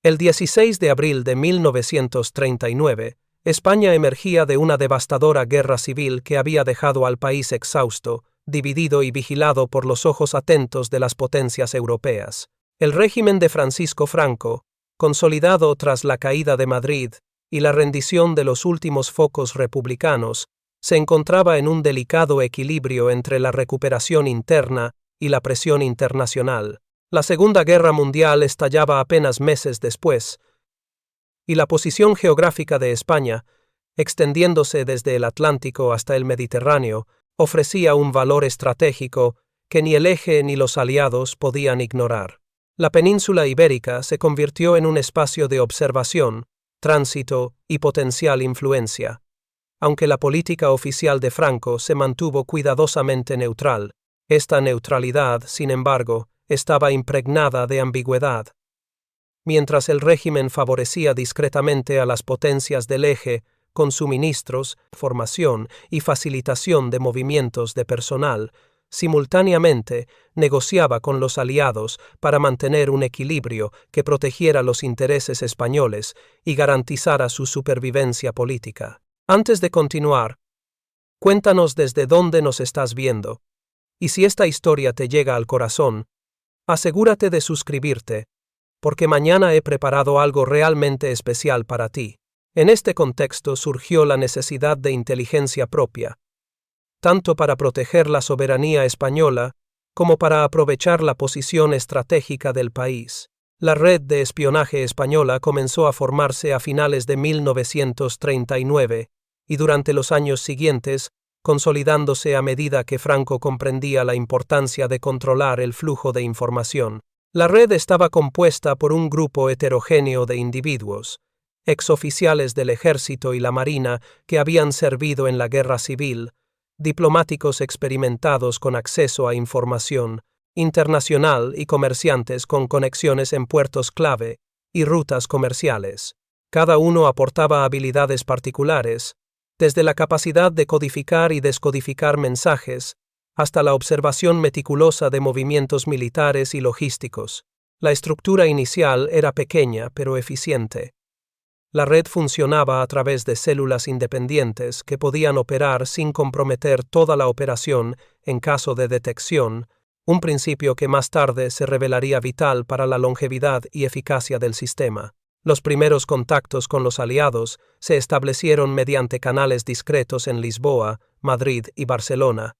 El 16 de abril de 1939, España emergía de una devastadora guerra civil que había dejado al país exhausto, dividido y vigilado por los ojos atentos de las potencias europeas. El régimen de Francisco Franco, consolidado tras la caída de Madrid y la rendición de los últimos focos republicanos, se encontraba en un delicado equilibrio entre la recuperación interna y la presión internacional. La Segunda Guerra Mundial estallaba apenas meses después, y la posición geográfica de España, extendiéndose desde el Atlántico hasta el Mediterráneo, ofrecía un valor estratégico que ni el Eje ni los aliados podían ignorar. La península ibérica se convirtió en un espacio de observación, tránsito y potencial influencia. Aunque la política oficial de Franco se mantuvo cuidadosamente neutral, esta neutralidad, sin embargo, estaba impregnada de ambigüedad. Mientras el régimen favorecía discretamente a las potencias del Eje con suministros, formación y facilitación de movimientos de personal, simultáneamente negociaba con los aliados para mantener un equilibrio que protegiera los intereses españoles y garantizara su supervivencia política. Antes de continuar, cuéntanos desde dónde nos estás viendo, y si esta historia te llega al corazón, asegúrate de suscribirte, porque mañana he preparado algo realmente especial para ti. En este contexto surgió la necesidad de inteligencia propia, tanto para proteger la soberanía española como para aprovechar la posición estratégica del país. La red de espionaje española comenzó a formarse a finales de 1939 y durante los años siguientes, consolidándose a medida que Franco comprendía la importancia de controlar el flujo de información. La red estaba compuesta por un grupo heterogéneo de individuos, exoficiales del ejército y la marina que habían servido en la guerra civil, diplomáticos experimentados con acceso a información internacional y comerciantes con conexiones en puertos clave y rutas comerciales. Cada uno aportaba habilidades particulares, desde la capacidad de codificar y descodificar mensajes hasta la observación meticulosa de movimientos militares y logísticos. La estructura inicial era pequeña pero eficiente. La red funcionaba a través de células independientes que podían operar sin comprometer toda la operación en caso de detección, un principio que más tarde se revelaría vital para la longevidad y eficacia del sistema. Los primeros contactos con los aliados se establecieron mediante canales discretos en Lisboa, Madrid y Barcelona,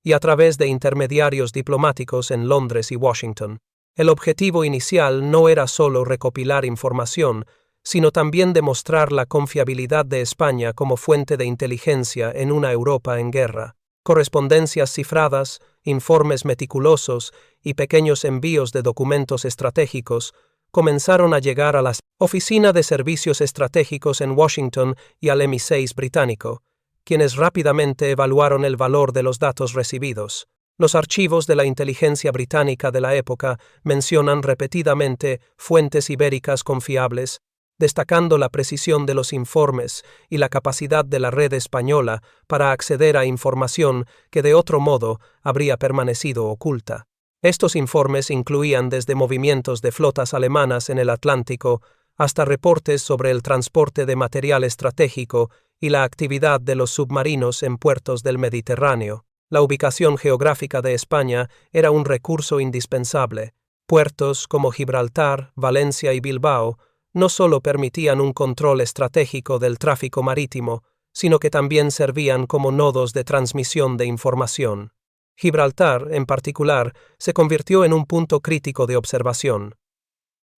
y a través de intermediarios diplomáticos en Londres y Washington. El objetivo inicial no era solo recopilar información, sino también demostrar la confiabilidad de España como fuente de inteligencia en una Europa en guerra. Correspondencias cifradas, informes meticulosos y pequeños envíos de documentos estratégicos comenzaron a llegar a la Oficina de Servicios Estratégicos en Washington y al MI6 británico, quienes rápidamente evaluaron el valor de los datos recibidos. Los archivos de la inteligencia británica de la época mencionan repetidamente fuentes ibéricas confiables, destacando la precisión de los informes y la capacidad de la red española para acceder a información que de otro modo habría permanecido oculta. Estos informes incluían desde movimientos de flotas alemanas en el Atlántico hasta reportes sobre el transporte de material estratégico y la actividad de los submarinos en puertos del Mediterráneo. La ubicación geográfica de España era un recurso indispensable. Puertos como Gibraltar, Valencia y Bilbao no solo permitían un control estratégico del tráfico marítimo, sino que también servían como nodos de transmisión de información. Gibraltar, en particular, se convirtió en un punto crítico de observación.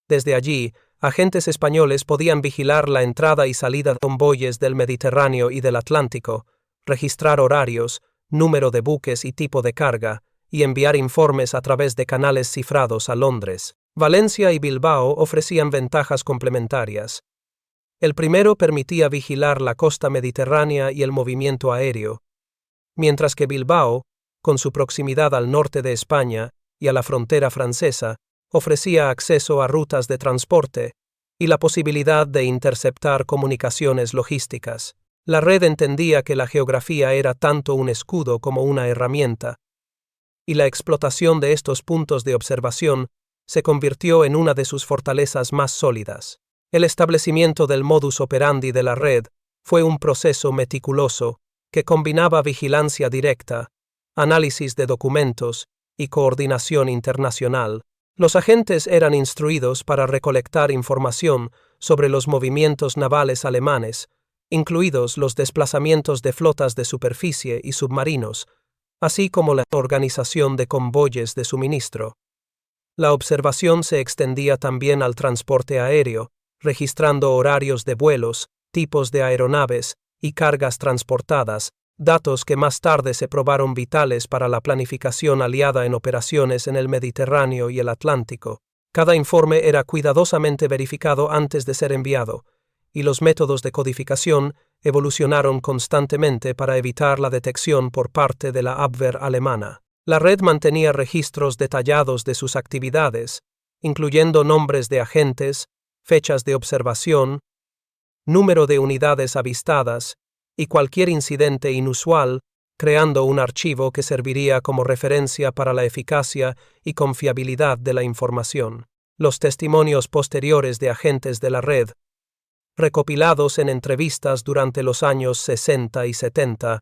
Desde allí, agentes españoles podían vigilar la entrada y salida de convoyes del Mediterráneo y del Atlántico, registrar horarios, número de buques y tipo de carga, y enviar informes a través de canales cifrados a Londres. Valencia y Bilbao ofrecían ventajas complementarias. El primero permitía vigilar la costa mediterránea y el movimiento aéreo, mientras que Bilbao, con su proximidad al norte de España y a la frontera francesa, ofrecía acceso a rutas de transporte y la posibilidad de interceptar comunicaciones logísticas. La red entendía que la geografía era tanto un escudo como una herramienta, y la explotación de estos puntos de observación se convirtió en una de sus fortalezas más sólidas. El establecimiento del modus operandi de la red fue un proceso meticuloso que combinaba vigilancia directa, análisis de documentos y coordinación internacional. Los agentes eran instruidos para recolectar información sobre los movimientos navales alemanes, incluidos los desplazamientos de flotas de superficie y submarinos, así como la organización de convoyes de suministro. La observación se extendía también al transporte aéreo, registrando horarios de vuelos, tipos de aeronaves y cargas transportadas, datos que más tarde se probaron vitales para la planificación aliada en operaciones en el Mediterráneo y el Atlántico. Cada informe era cuidadosamente verificado antes de ser enviado, y los métodos de codificación evolucionaron constantemente para evitar la detección por parte de la Abwehr alemana. La red mantenía registros detallados de sus actividades, incluyendo nombres de agentes, fechas de observación, número de unidades avistadas y cualquier incidente inusual, creando un archivo que serviría como referencia para la eficacia y confiabilidad de la información. Los testimonios posteriores de agentes de la red, recopilados en entrevistas durante los años 60 y 70,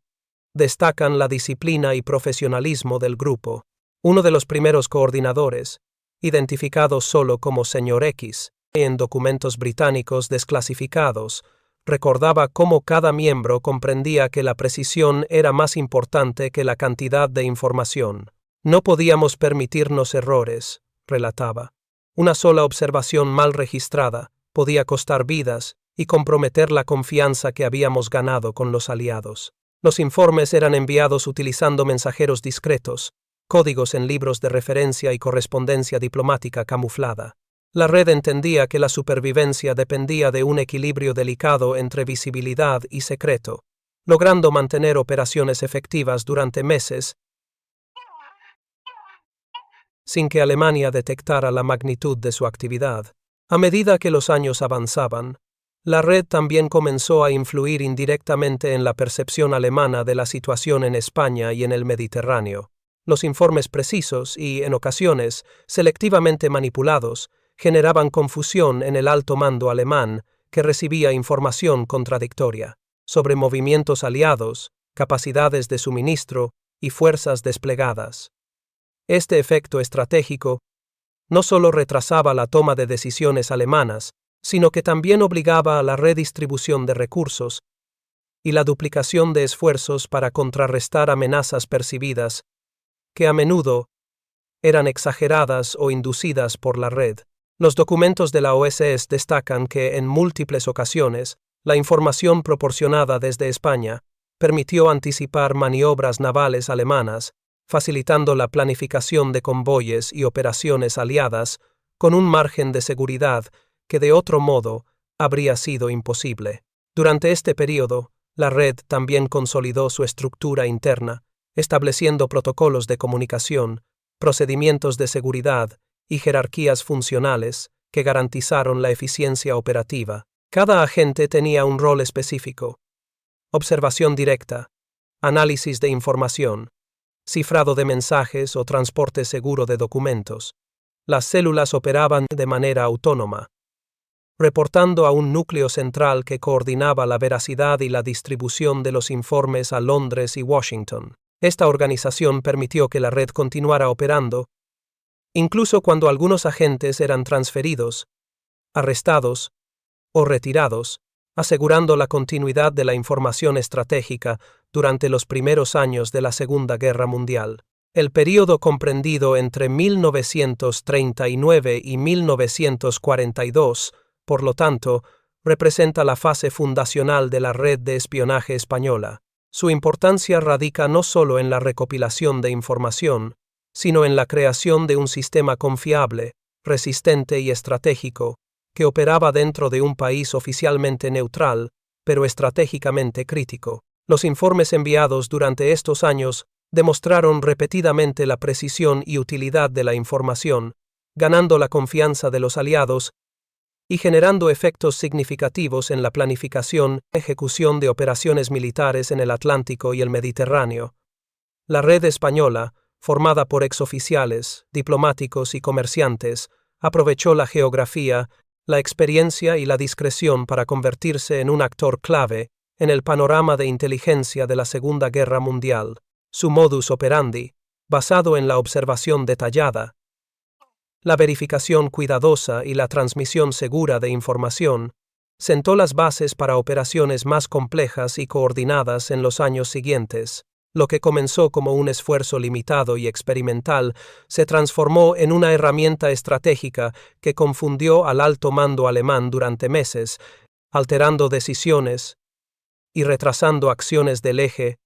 destacan la disciplina y profesionalismo del grupo. Uno de los primeros coordinadores, identificado solo como Señor X, en documentos británicos desclasificados, recordaba cómo cada miembro comprendía que la precisión era más importante que la cantidad de información. No podíamos permitirnos errores, relataba. Una sola observación mal registrada podía costar vidas y comprometer la confianza que habíamos ganado con los aliados. Los informes eran enviados utilizando mensajeros discretos, códigos en libros de referencia y correspondencia diplomática camuflada. La red entendía que la supervivencia dependía de un equilibrio delicado entre visibilidad y secreto, logrando mantener operaciones efectivas durante meses sin que Alemania detectara la magnitud de su actividad. A medida que los años avanzaban, la red también comenzó a influir indirectamente en la percepción alemana de la situación en España y en el Mediterráneo. Los informes precisos y, en ocasiones, selectivamente manipulados, generaban confusión en el alto mando alemán, que recibía información contradictoria sobre movimientos aliados, capacidades de suministro y fuerzas desplegadas. Este efecto estratégico no solo retrasaba la toma de decisiones alemanas, sino que también obligaba a la redistribución de recursos y la duplicación de esfuerzos para contrarrestar amenazas percibidas, que a menudo eran exageradas o inducidas por la red. Los documentos de la OSS destacan que, en múltiples ocasiones, la información proporcionada desde España permitió anticipar maniobras navales alemanas, facilitando la planificación de convoyes y operaciones aliadas con un margen de seguridad que de otro modo habría sido imposible. Durante este periodo, la red también consolidó su estructura interna, estableciendo protocolos de comunicación, procedimientos de seguridad y jerarquías funcionales que garantizaron la eficiencia operativa. Cada agente tenía un rol específico: observación directa, análisis de información, cifrado de mensajes o transporte seguro de documentos. Las células operaban de manera autónoma, reportando a un núcleo central que coordinaba la veracidad y la distribución de los informes a Londres y Washington. Esta organización permitió que la red continuara operando, incluso cuando algunos agentes eran transferidos, arrestados o retirados, asegurando la continuidad de la información estratégica durante los primeros años de la Segunda Guerra Mundial. El período comprendido entre 1939 y 1942, por lo tanto, representa la fase fundacional de la red de espionaje española. Su importancia radica no solo en la recopilación de información, sino en la creación de un sistema confiable, resistente y estratégico, que operaba dentro de un país oficialmente neutral, pero estratégicamente crítico. Los informes enviados durante estos años demostraron repetidamente la precisión y utilidad de la información, ganando la confianza de los aliados y generando efectos significativos en la planificación y ejecución de operaciones militares en el Atlántico y el Mediterráneo. La red española formada por exoficiales, diplomáticos y comerciantes, aprovechó la geografía, la experiencia y la discreción para convertirse en un actor clave en el panorama de inteligencia de la Segunda Guerra Mundial. Su modus operandi, basado en la observación detallada, la verificación cuidadosa y la transmisión segura de información, sentó las bases para operaciones más complejas y coordinadas en los años siguientes. Lo que comenzó como un esfuerzo limitado y experimental se transformó en una herramienta estratégica que confundió al alto mando alemán durante meses, alterando decisiones y retrasando acciones del eje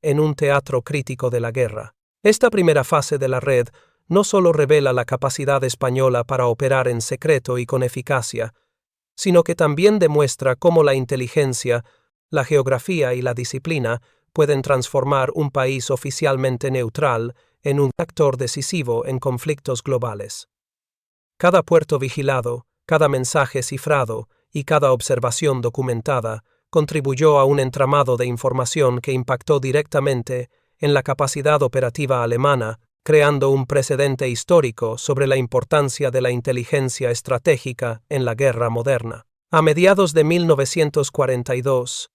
en un teatro crítico de la guerra. Esta primera fase de la red no solo revela la capacidad española para operar en secreto y con eficacia, sino que también demuestra cómo la inteligencia, la geografía y la disciplina pueden transformar un país oficialmente neutral en un actor decisivo en conflictos globales. Cada puerto vigilado, cada mensaje cifrado y cada observación documentada contribuyó a un entramado de información que impactó directamente en la capacidad operativa alemana, creando un precedente histórico sobre la importancia de la inteligencia estratégica en la guerra moderna. A mediados de 1942,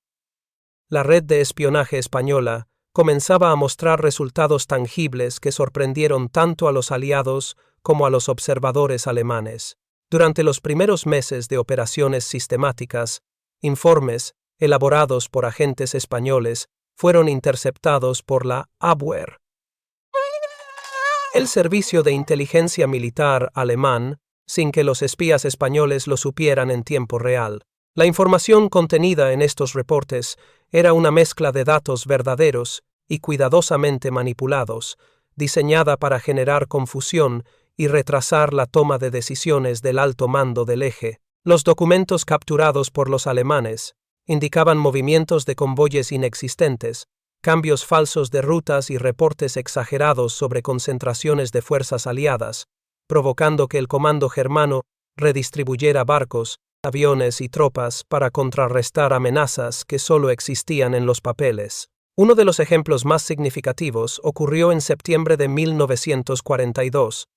la red de espionaje española comenzaba a mostrar resultados tangibles que sorprendieron tanto a los aliados como a los observadores alemanes. Durante los primeros meses de operaciones sistemáticas, informes, elaborados por agentes españoles, fueron interceptados por la Abwehr, el servicio de inteligencia militar alemán, sin que los espías españoles lo supieran en tiempo real. La información contenida en estos reportes era una mezcla de datos verdaderos y cuidadosamente manipulados, diseñada para generar confusión y retrasar la toma de decisiones del alto mando del eje. Los documentos capturados por los alemanes indicaban movimientos de convoyes inexistentes, cambios falsos de rutas y reportes exagerados sobre concentraciones de fuerzas aliadas, provocando que el comando germano redistribuyera barcos, aviones y tropas para contrarrestar amenazas que solo existían en los papeles. Uno de los ejemplos más significativos ocurrió en septiembre de 1942,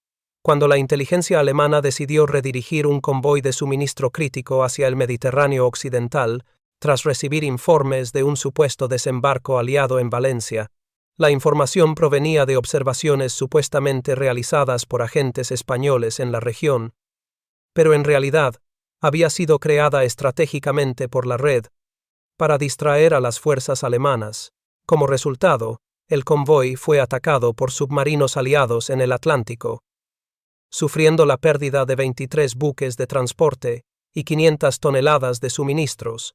cuando la inteligencia alemana decidió redirigir un convoy de suministro crítico hacia el Mediterráneo occidental, tras recibir informes de un supuesto desembarco aliado en Valencia. La información provenía de observaciones supuestamente realizadas por agentes españoles en la región, pero en realidad había sido creada estratégicamente por la red para distraer a las fuerzas alemanas. Como resultado, el convoy fue atacado por submarinos aliados en el Atlántico, sufriendo la pérdida de 23 buques de transporte y 500 toneladas de suministros,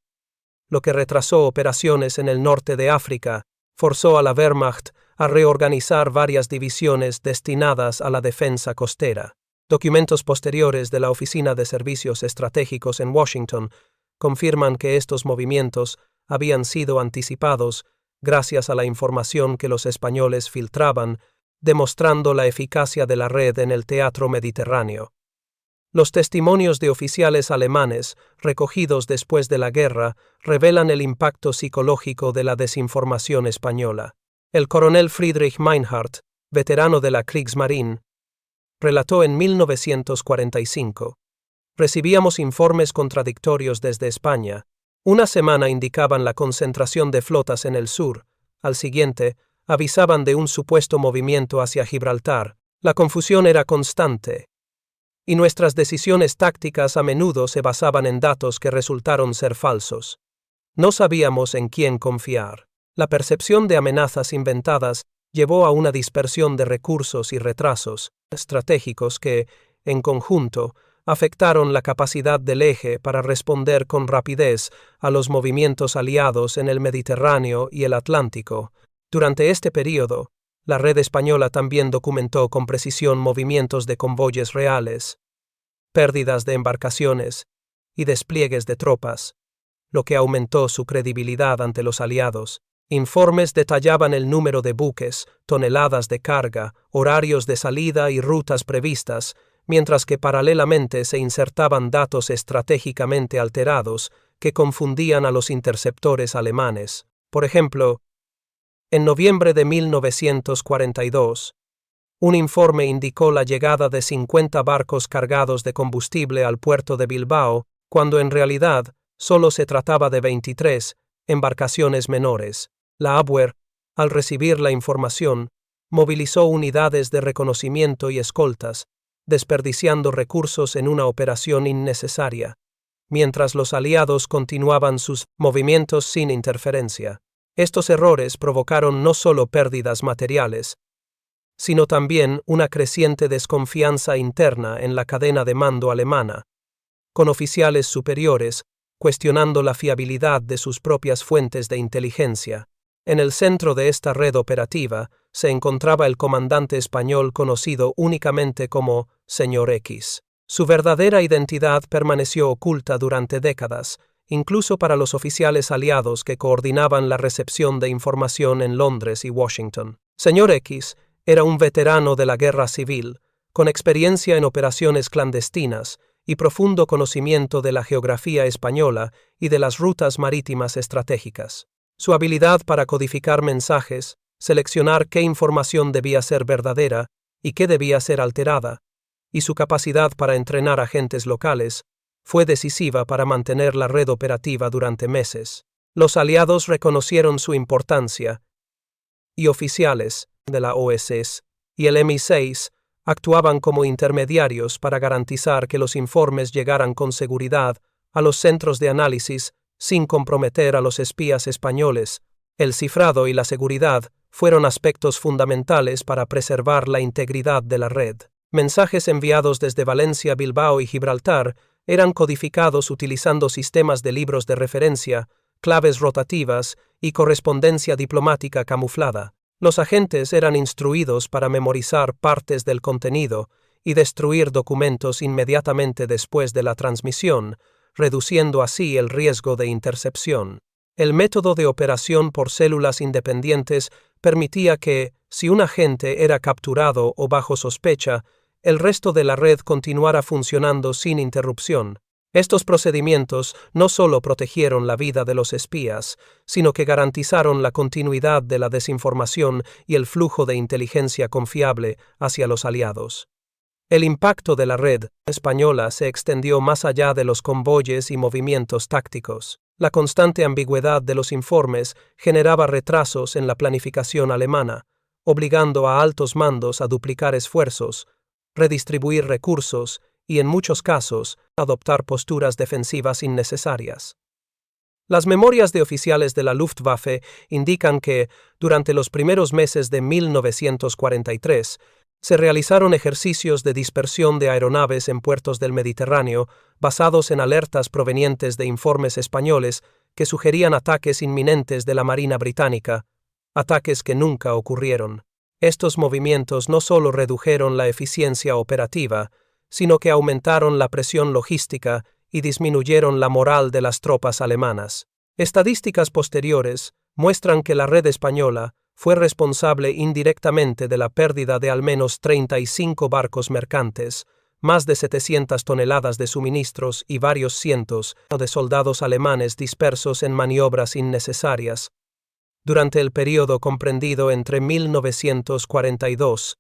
lo que retrasó operaciones en el norte de África, forzó a la Wehrmacht a reorganizar varias divisiones destinadas a la defensa costera. Documentos posteriores de la Oficina de Servicios Estratégicos en Washington confirman que estos movimientos habían sido anticipados gracias a la información que los españoles filtraban, demostrando la eficacia de la red en el teatro mediterráneo. Los testimonios de oficiales alemanes, recogidos después de la guerra, revelan el impacto psicológico de la desinformación española. El coronel Friedrich Meinhardt, veterano de la Kriegsmarine, relató en 1945: recibíamos informes contradictorios desde España. Una semana indicaban la concentración de flotas en el sur, al siguiente avisaban de un supuesto movimiento hacia Gibraltar. La confusión era constante, y nuestras decisiones tácticas a menudo se basaban en datos que resultaron ser falsos. No sabíamos en quién confiar. La percepción de amenazas inventadas llevó a una dispersión de recursos y retrasos estratégicos que, en conjunto, afectaron la capacidad del eje para responder con rapidez a los movimientos aliados en el Mediterráneo y el Atlántico. Durante este período, la red española también documentó con precisión movimientos de convoyes reales, pérdidas de embarcaciones y despliegues de tropas, lo que aumentó su credibilidad ante los aliados. Informes detallaban el número de buques, toneladas de carga, horarios de salida y rutas previstas, mientras que paralelamente se insertaban datos estratégicamente alterados que confundían a los interceptores alemanes. Por ejemplo, En noviembre de 1942, un informe indicó la llegada de 50 barcos cargados de combustible al puerto de Bilbao, cuando en realidad solo se trataba de 23 embarcaciones menores. La Abwehr, al recibir la información, movilizó unidades de reconocimiento y escoltas, desperdiciando recursos en una operación innecesaria, mientras los aliados continuaban sus movimientos sin interferencia. Estos errores provocaron no solo pérdidas materiales, sino también una creciente desconfianza interna en la cadena de mando alemana, con oficiales superiores cuestionando la fiabilidad de sus propias fuentes de inteligencia. En el centro de esta red operativa se encontraba el comandante español conocido únicamente como Señor X. Su verdadera identidad permaneció oculta durante décadas, incluso para los oficiales aliados que coordinaban la recepción de información en Londres y Washington. Señor X era un veterano de la guerra civil, con experiencia en operaciones clandestinas y profundo conocimiento de la geografía española y de las rutas marítimas estratégicas. Su habilidad para codificar mensajes, seleccionar qué información debía ser verdadera y qué debía ser alterada, y su capacidad para entrenar agentes locales, fue decisiva para mantener la red operativa durante meses. Los aliados reconocieron su importancia, y oficiales de la OSS y el MI6 actuaban como intermediarios para garantizar que los informes llegaran con seguridad a los centros de análisis sin comprometer a los espías españoles. El cifrado y la seguridad fueron aspectos fundamentales para preservar la integridad de la red. Mensajes enviados desde Valencia, Bilbao y Gibraltar eran codificados utilizando sistemas de libros de referencia, claves rotativas y correspondencia diplomática camuflada. Los agentes eran instruidos para memorizar partes del contenido y destruir documentos inmediatamente después de la transmisión, reduciendo así el riesgo de intercepción. El método de operación por células independientes permitía que, si un agente era capturado o bajo sospecha, el resto de la red continuara funcionando sin interrupción. Estos procedimientos no solo protegieron la vida de los espías, sino que garantizaron la continuidad de la desinformación y el flujo de inteligencia confiable hacia los aliados. El impacto de la red española se extendió más allá de los convoyes y movimientos tácticos. La constante ambigüedad de los informes generaba retrasos en la planificación alemana, obligando a altos mandos a duplicar esfuerzos, redistribuir recursos y, en muchos casos, adoptar posturas defensivas innecesarias. Las memorias de oficiales de la Luftwaffe indican que, durante los primeros meses de 1943, se realizaron ejercicios de dispersión de aeronaves en puertos del Mediterráneo basados en alertas provenientes de informes españoles que sugerían ataques inminentes de la Marina británica, ataques que nunca ocurrieron. Estos movimientos no solo redujeron la eficiencia operativa, sino que aumentaron la presión logística y disminuyeron la moral de las tropas alemanas. Estadísticas posteriores muestran que la red española fue responsable indirectamente de la pérdida de al menos 35 barcos mercantes, más de 700 toneladas de suministros y varios cientos de soldados alemanes dispersos en maniobras innecesarias. Durante el período comprendido entre 1942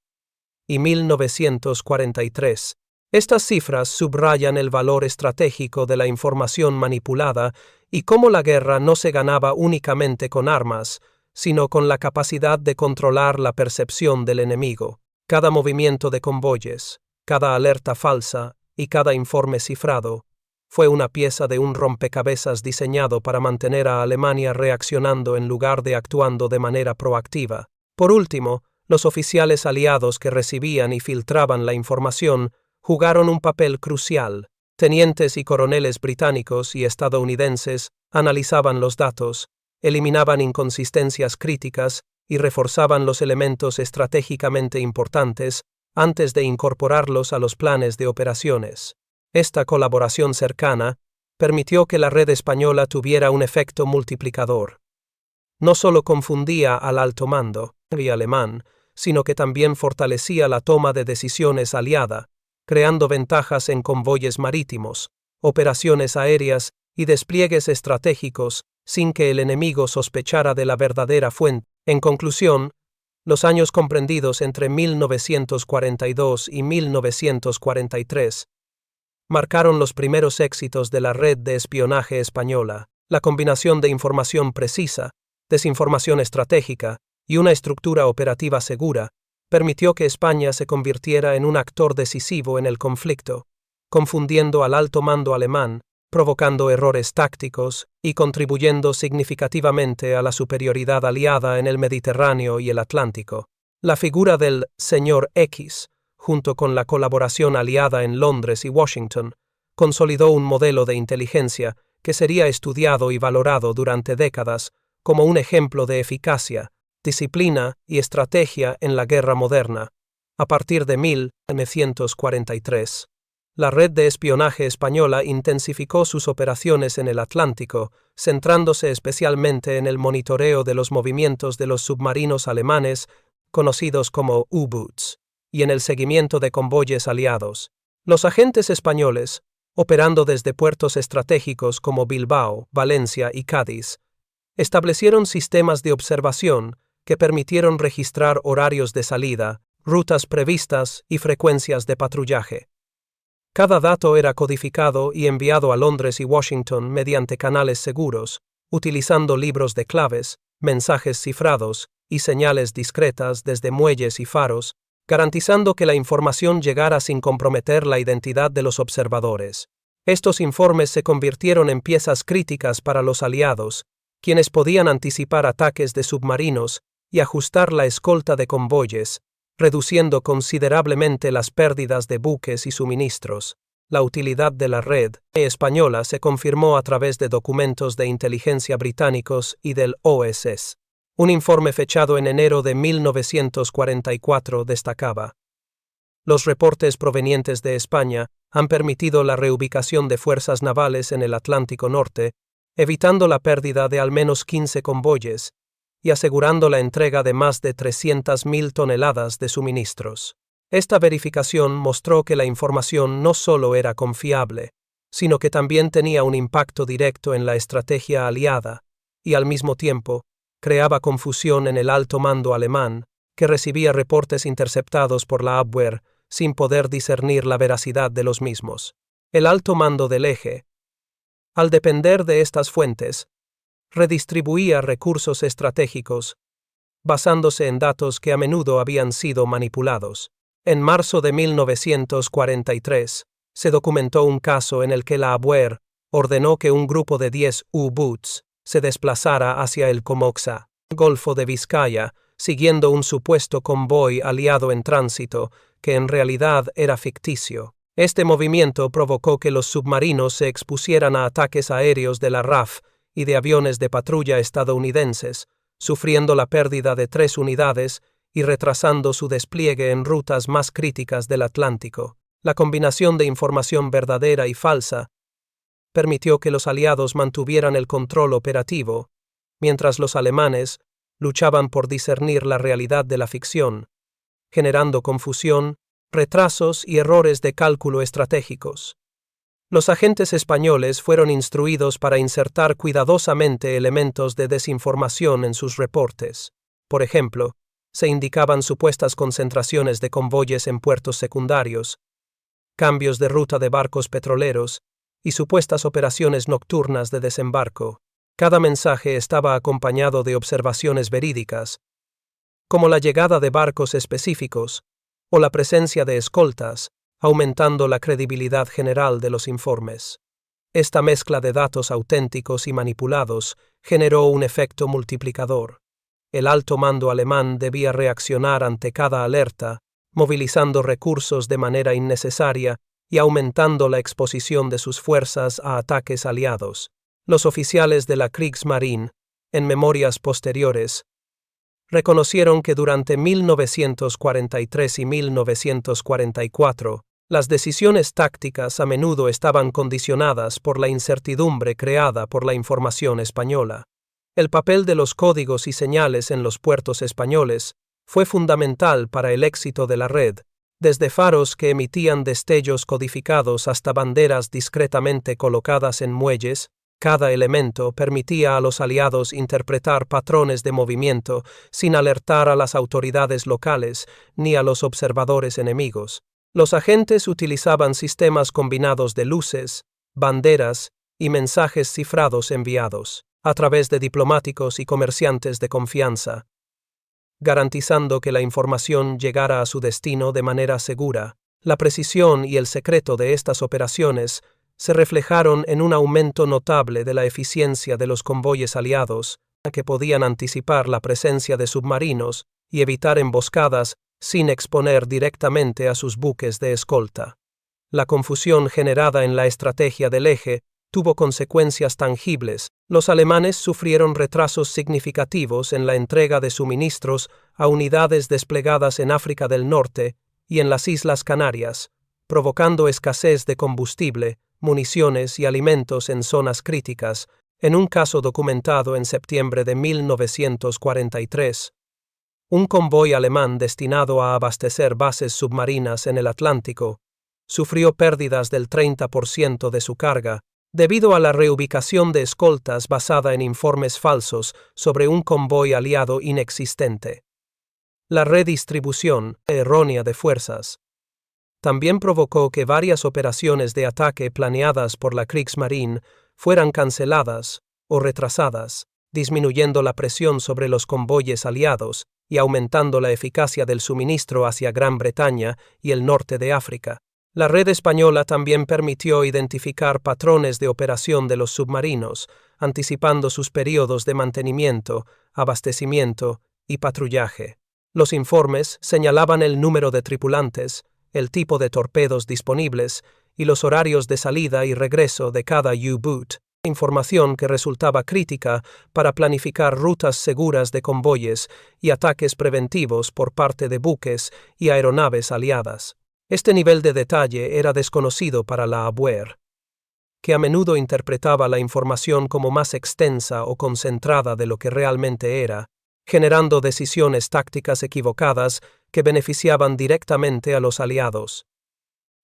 y 1943, estas cifras subrayan el valor estratégico de la información manipulada y cómo la guerra no se ganaba únicamente con armas, sino con la capacidad de controlar la percepción del enemigo. Cada movimiento de convoyes, cada alerta falsa y cada informe cifrado fue una pieza de un rompecabezas diseñado para mantener a Alemania reaccionando en lugar de actuando de manera proactiva. Por último, los oficiales aliados que recibían y filtraban la información jugaron un papel crucial. Tenientes y coroneles británicos y estadounidenses analizaban los datos, eliminaban inconsistencias críticas y reforzaban los elementos estratégicamente importantes antes de incorporarlos a los planes de operaciones. Esta colaboración cercana permitió que la red española tuviera un efecto multiplicador. No solo confundía al alto mando y alemán, sino que también fortalecía la toma de decisiones aliada, creando ventajas en convoyes marítimos, operaciones aéreas y despliegues estratégicos sin que el enemigo sospechara de la verdadera fuente En conclusión, los años comprendidos entre 1942 y 1943 marcaron los primeros éxitos de la red de espionaje española. La combinación de información precisa, desinformación estratégica y una estructura operativa segura permitió que España se convirtiera en un actor decisivo en el conflicto, confundiendo al alto mando alemán, provocando errores tácticos y contribuyendo significativamente a la superioridad aliada en el Mediterráneo y el Atlántico. La figura del señor X, junto con la colaboración aliada en Londres y Washington, consolidó un modelo de inteligencia que sería estudiado y valorado durante décadas como un ejemplo de eficacia, disciplina y estrategia en la guerra moderna. A partir de 1943, la red de espionaje española intensificó sus operaciones en el Atlántico, centrándose especialmente en el monitoreo de los movimientos de los submarinos alemanes, conocidos como U-Boots, y en el seguimiento de convoyes aliados. Los agentes españoles, operando desde puertos estratégicos como Bilbao, Valencia y Cádiz, establecieron sistemas de observación que permitieron registrar horarios de salida, rutas previstas y frecuencias de patrullaje. Cada dato era codificado y enviado a Londres y Washington mediante canales seguros, utilizando libros de claves, mensajes cifrados y señales discretas desde muelles y faros, garantizando que la información llegara sin comprometer la identidad de los observadores. Estos informes se convirtieron en piezas críticas para los aliados, quienes podían anticipar ataques de submarinos y ajustar la escolta de convoyes, reduciendo considerablemente las pérdidas de buques y suministros. La utilidad de la red española se confirmó a través de documentos de inteligencia británicos y del OSS. Un informe fechado en enero de 1944 destacaba: los reportes provenientes de España han permitido la reubicación de fuerzas navales en el Atlántico Norte, evitando la pérdida de al menos 15 convoyes y asegurando la entrega de más de 300.000 toneladas de suministros. Esta verificación mostró que la información no solo era confiable, sino que también tenía un impacto directo en la estrategia aliada, y al mismo tiempo, creaba confusión en el alto mando alemán, que recibía reportes interceptados por la Abwehr sin poder discernir la veracidad de los mismos. El alto mando del eje, al depender de estas fuentes, redistribuía recursos estratégicos, basándose en datos que a menudo habían sido manipulados. En marzo de 1943, se documentó un caso en el que la Abwehr ordenó que un grupo de 10 U-Boots se desplazara hacia el Comoxa, Golfo de Vizcaya, siguiendo un supuesto convoy aliado en tránsito, que en realidad era ficticio. Este movimiento provocó que los submarinos se expusieran a ataques aéreos de la RAF y de aviones de patrulla estadounidenses, sufriendo la pérdida de 3 unidades y retrasando su despliegue en rutas más críticas del Atlántico. La combinación de información verdadera y falsa permitió que los aliados mantuvieran el control operativo, mientras los alemanes luchaban por discernir la realidad de la ficción, generando confusión, retrasos y errores de cálculo estratégicos. Los agentes españoles fueron instruidos para insertar cuidadosamente elementos de desinformación en sus reportes. Por ejemplo, se indicaban supuestas concentraciones de convoyes en puertos secundarios, cambios de ruta de barcos petroleros y supuestas operaciones nocturnas de desembarco. Cada mensaje estaba acompañado de observaciones verídicas, como la llegada de barcos específicos o la presencia de escoltas, aumentando la credibilidad general de los informes. Esta mezcla de datos auténticos y manipulados generó un efecto multiplicador. El alto mando alemán debía reaccionar ante cada alerta, movilizando recursos de manera innecesaria y aumentando la exposición de sus fuerzas a ataques aliados. Los oficiales de la Kriegsmarine, en memorias posteriores, reconocieron que durante 1943 y 1944, las decisiones tácticas a menudo estaban condicionadas por la incertidumbre creada por la información española. El papel de los códigos y señales en los puertos españoles fue fundamental para el éxito de la red, desde faros que emitían destellos codificados hasta banderas discretamente colocadas en muelles, Cada elemento permitía a los aliados interpretar patrones de movimiento sin alertar a las autoridades locales ni a los observadores enemigos. Los agentes utilizaban sistemas combinados de luces, banderas y mensajes cifrados enviados a través de diplomáticos y comerciantes de confianza, garantizando que la información llegara a su destino de manera segura. La precisión y el secreto de estas operaciones se reflejaron en un aumento notable de la eficiencia de los convoyes aliados, que podían anticipar la presencia de submarinos y evitar emboscadas sin exponer directamente a sus buques de escolta. La confusión generada en la estrategia del eje tuvo consecuencias tangibles. Los alemanes sufrieron retrasos significativos en la entrega de suministros a unidades desplegadas en África del Norte y en las Islas Canarias, provocando escasez de combustible, municiones y alimentos en zonas críticas, en un caso documentado en septiembre de 1943. Un convoy alemán destinado a abastecer bases submarinas en el Atlántico sufrió pérdidas del 30% de su carga, debido a la reubicación de escoltas basada en informes falsos sobre un convoy aliado inexistente. La redistribución errónea de fuerzas también provocó que varias operaciones de ataque planeadas por la Kriegsmarine fueran canceladas o retrasadas, disminuyendo la presión sobre los convoyes aliados y aumentando la eficacia del suministro hacia Gran Bretaña y el norte de África. La red española también permitió identificar patrones de operación de los submarinos, anticipando sus periodos de mantenimiento, abastecimiento y patrullaje. Los informes señalaban el número de tripulantes, el tipo de torpedos disponibles y los horarios de salida y regreso de cada U-boot, información que resultaba crítica para planificar rutas seguras de convoyes y ataques preventivos por parte de buques y aeronaves aliadas. Este nivel de detalle era desconocido para la ABWER, que a menudo interpretaba la información como más extensa o concentrada de lo que realmente era, generando decisiones tácticas equivocadas que beneficiaban directamente a los aliados.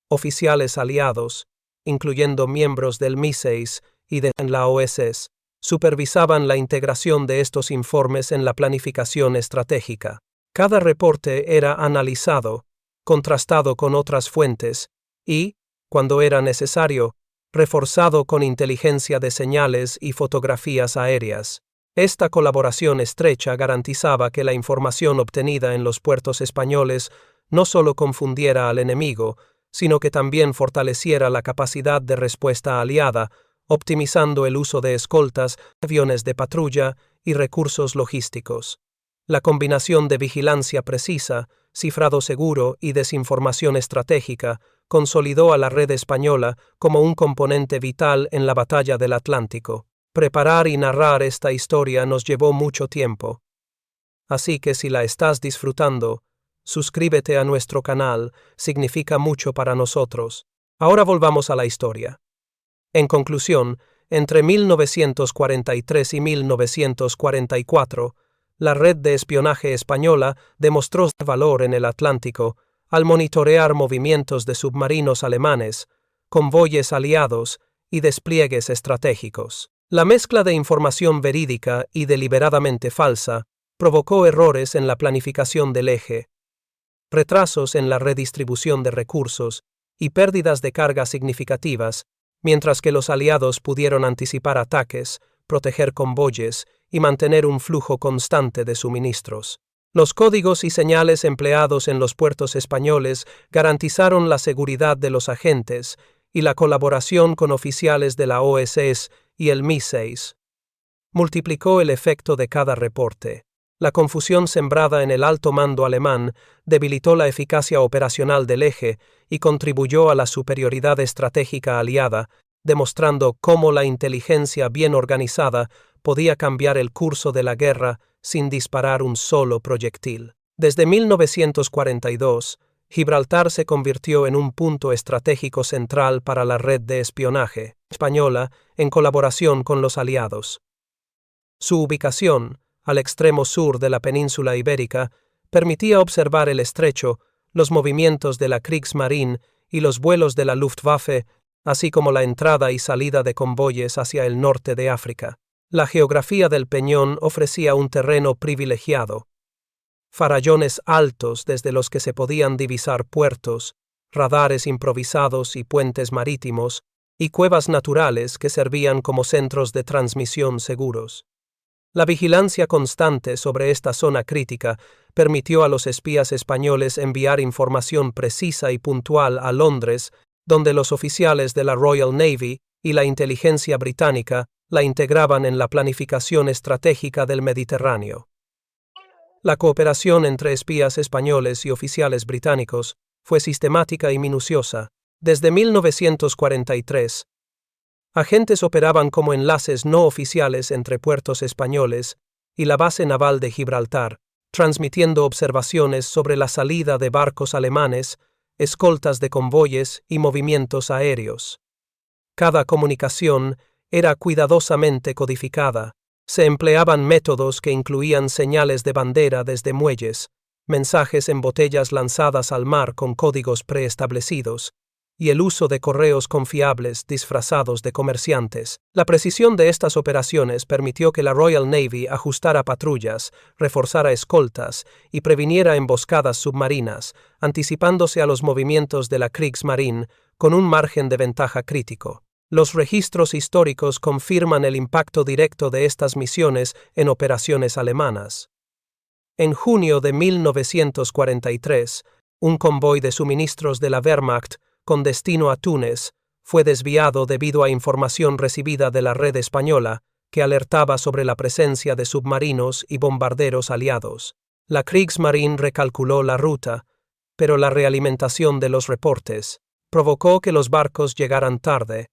Oficiales aliados, incluyendo miembros del MI6 y de la OSS, supervisaban la integración de estos informes en la planificación estratégica. Cada reporte era analizado, contrastado con otras fuentes y, cuando era necesario, reforzado con inteligencia de señales y fotografías aéreas. Esta colaboración estrecha garantizaba que la información obtenida en los puertos españoles no solo confundiera al enemigo, sino que también fortaleciera la capacidad de respuesta aliada, optimizando el uso de escoltas, aviones de patrulla y recursos logísticos. La combinación de vigilancia precisa, cifrado seguro y desinformación estratégica consolidó a la red española como un componente vital en la batalla del Atlántico. Preparar y narrar esta historia nos llevó mucho tiempo. Así que si la estás disfrutando, suscríbete a nuestro canal, significa mucho para nosotros. Ahora volvamos a la historia. En conclusión, entre 1943 y 1944, la red de espionaje española demostró valor en el Atlántico al monitorear movimientos de submarinos alemanes, convoyes aliados y despliegues estratégicos. La mezcla de información verídica y deliberadamente falsa provocó errores en la planificación del eje, retrasos en la redistribución de recursos y pérdidas de carga significativas, mientras que los aliados pudieron anticipar ataques, proteger convoyes y mantener un flujo constante de suministros. Los códigos y señales empleados en los puertos españoles garantizaron la seguridad de los agentes y la colaboración con oficiales de la OSS y el MI6 multiplicó el efecto de cada reporte. La confusión sembrada en el alto mando alemán debilitó la eficacia operacional del eje y contribuyó a la superioridad estratégica aliada, demostrando cómo la inteligencia bien organizada podía cambiar el curso de la guerra sin disparar un solo proyectil. Desde 1942, Gibraltar se convirtió en un punto estratégico central para la red de espionaje española en colaboración con los aliados. Su ubicación, al extremo sur de la península ibérica, permitía observar el estrecho, los movimientos de la Kriegsmarine y los vuelos de la Luftwaffe así como la entrada y salida de convoyes hacia el norte de África. La geografía del Peñón ofrecía un terreno privilegiado. Farallones altos desde los que se podían divisar puertos, radares improvisados y puentes marítimos, y cuevas naturales que servían como centros de transmisión seguros. La vigilancia constante sobre esta zona crítica permitió a los espías españoles enviar información precisa y puntual a Londres, donde los oficiales de la Royal Navy y la inteligencia británica la integraban en la planificación estratégica del Mediterráneo. La cooperación entre espías españoles y oficiales británicos fue sistemática y minuciosa. Desde 1943, agentes operaban como enlaces no oficiales entre puertos españoles y la base naval de Gibraltar, transmitiendo observaciones sobre la salida de barcos alemanes, escoltas de convoyes y movimientos aéreos. Cada comunicación era cuidadosamente codificada. Se empleaban métodos que incluían señales de bandera desde muelles, mensajes en botellas lanzadas al mar con códigos preestablecidos, y el uso de correos confiables disfrazados de comerciantes. La precisión de estas operaciones permitió que la Royal Navy ajustara patrullas, reforzara escoltas y previniera emboscadas submarinas, anticipándose a los movimientos de la Kriegsmarine con un margen de ventaja crítico. Los registros históricos confirman el impacto directo de estas misiones en operaciones alemanas. En junio de 1943, un convoy de suministros de la Wehrmacht con destino a Túnez fue desviado debido a información recibida de la red española que alertaba sobre la presencia de submarinos y bombarderos aliados. La Kriegsmarine recalculó la ruta, pero la realimentación de los reportes provocó que los barcos llegaran tarde,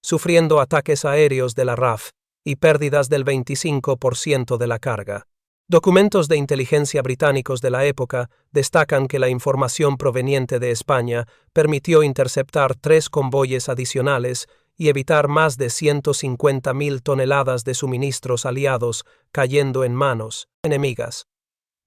sufriendo ataques aéreos de la RAF y pérdidas del 25% de la carga. Documentos de inteligencia británicos de la época destacan que la información proveniente de España permitió interceptar 3 convoyes adicionales y evitar más de 150.000 toneladas de suministros aliados cayendo en manos enemigas.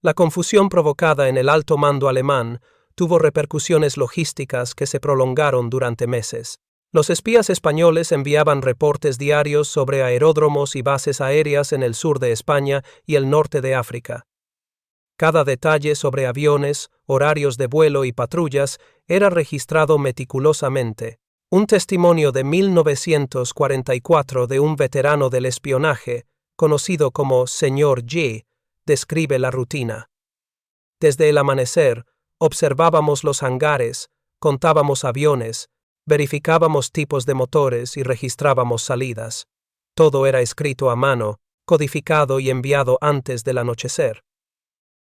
La confusión provocada en el alto mando alemán tuvo repercusiones logísticas que se prolongaron durante meses. Los espías españoles enviaban reportes diarios sobre aeródromos y bases aéreas en el sur de España y el norte de África. Cada detalle sobre aviones, horarios de vuelo y patrullas era registrado meticulosamente. Un testimonio de 1944 de un veterano del espionaje, conocido como Señor G, describe la rutina. Desde el amanecer, observábamos los hangares, contábamos aviones, verificábamos tipos de motores y registrábamos salidas. Todo era escrito a mano, codificado y enviado antes del anochecer.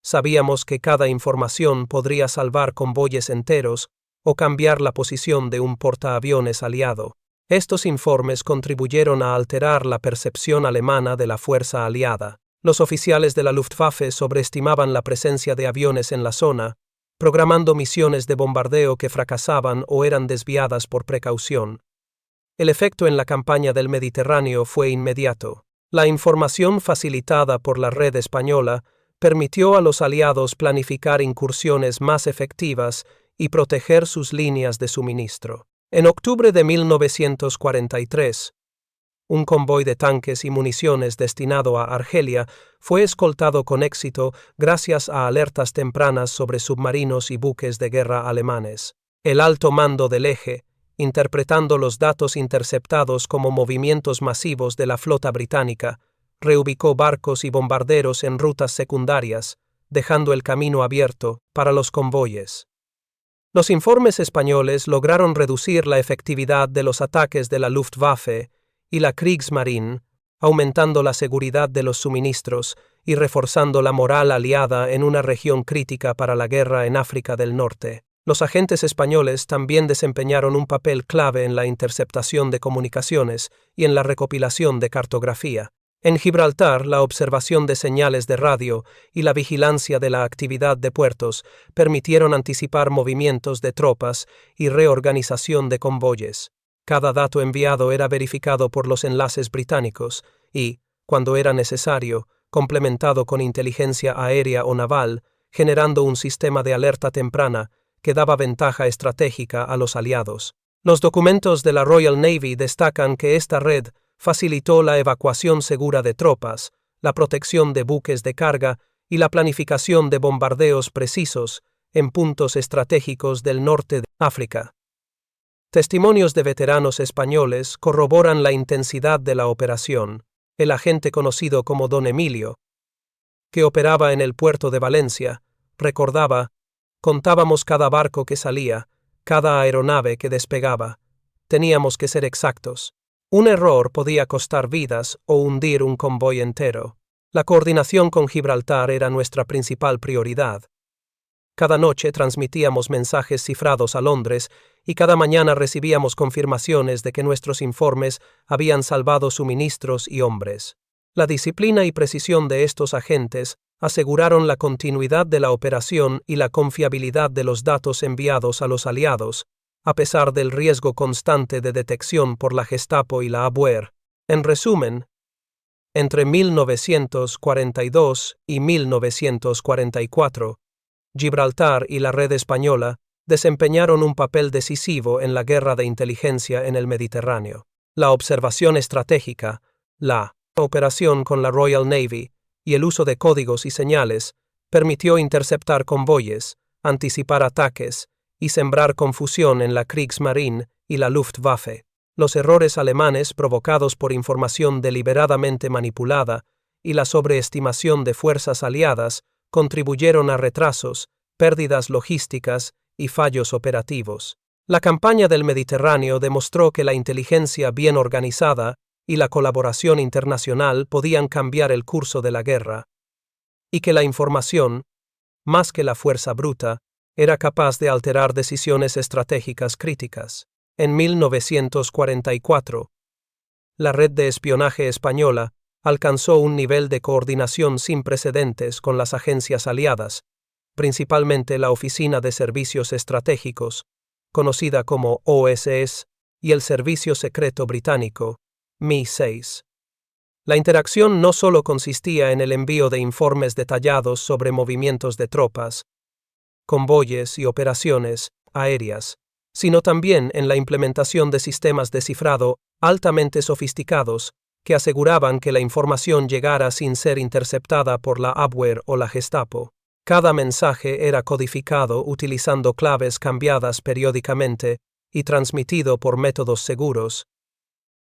Sabíamos que cada información podría salvar convoyes enteros o cambiar la posición de un portaaviones aliado. Estos informes contribuyeron a alterar la percepción alemana de la fuerza aliada. Los oficiales de la Luftwaffe sobreestimaban la presencia de aviones en la zona, programando misiones de bombardeo que fracasaban o eran desviadas por precaución. El efecto en la campaña del Mediterráneo fue inmediato. La información facilitada por la red española permitió a los aliados planificar incursiones más efectivas y proteger sus líneas de suministro. En octubre de 1943, un convoy de tanques y municiones destinado a Argelia fue escoltado con éxito gracias a alertas tempranas sobre submarinos y buques de guerra alemanes. El alto mando del eje, interpretando los datos interceptados como movimientos masivos de la flota británica, reubicó barcos y bombarderos en rutas secundarias, dejando el camino abierto para los convoyes. Los informes españoles lograron reducir la efectividad de los ataques de la Luftwaffe y la Kriegsmarine, aumentando la seguridad de los suministros y reforzando la moral aliada en una región crítica para la guerra en África del Norte. Los agentes españoles también desempeñaron un papel clave en la interceptación de comunicaciones y en la recopilación de cartografía. En Gibraltar, la observación de señales de radio y la vigilancia de la actividad de puertos permitieron anticipar movimientos de tropas y reorganización de convoyes. Cada dato enviado era verificado por los enlaces británicos y, cuando era necesario, complementado con inteligencia aérea o naval, generando un sistema de alerta temprana que daba ventaja estratégica a los aliados. Los documentos de la Royal Navy destacan que esta red facilitó la evacuación segura de tropas, la protección de buques de carga y la planificación de bombardeos precisos en puntos estratégicos del norte de África. Testimonios de veteranos españoles corroboran la intensidad de la operación. El agente conocido como Don Emilio, que operaba en el puerto de Valencia, recordaba: contábamos cada barco que salía, cada aeronave que despegaba. Teníamos que ser exactos. Un error podía costar vidas o hundir un convoy entero. La coordinación con Gibraltar era nuestra principal prioridad. Cada noche transmitíamos mensajes cifrados a Londres y cada mañana recibíamos confirmaciones de que nuestros informes habían salvado suministros y hombres. La disciplina y precisión de estos agentes aseguraron la continuidad de la operación y la confiabilidad de los datos enviados a los aliados, a pesar del riesgo constante de detección por la Gestapo y la Abwehr. En resumen, entre 1942 y 1944, Gibraltar y la red española desempeñaron un papel decisivo en la guerra de inteligencia en el Mediterráneo. La observación estratégica, la operación con la Royal Navy y el uso de códigos y señales permitió interceptar convoyes, anticipar ataques y sembrar confusión en la Kriegsmarine y la Luftwaffe. Los errores alemanes provocados por información deliberadamente manipulada y la sobreestimación de fuerzas aliadas contribuyeron a retrasos, pérdidas logísticas y fallos operativos. La campaña del Mediterráneo demostró que la inteligencia bien organizada y la colaboración internacional podían cambiar el curso de la guerra, y que la información, más que la fuerza bruta, era capaz de alterar decisiones estratégicas críticas. En 1944, la red de espionaje española alcanzó un nivel de coordinación sin precedentes con las agencias aliadas, principalmente la Oficina de Servicios Estratégicos, conocida como OSS, y el Servicio Secreto Británico, MI6. La interacción no solo consistía en el envío de informes detallados sobre movimientos de tropas, convoyes y operaciones aéreas, sino también en la implementación de sistemas de cifrado altamente sofisticados que aseguraban que la información llegara sin ser interceptada por la Abwehr o la Gestapo. Cada mensaje era codificado utilizando claves cambiadas periódicamente y transmitido por métodos seguros,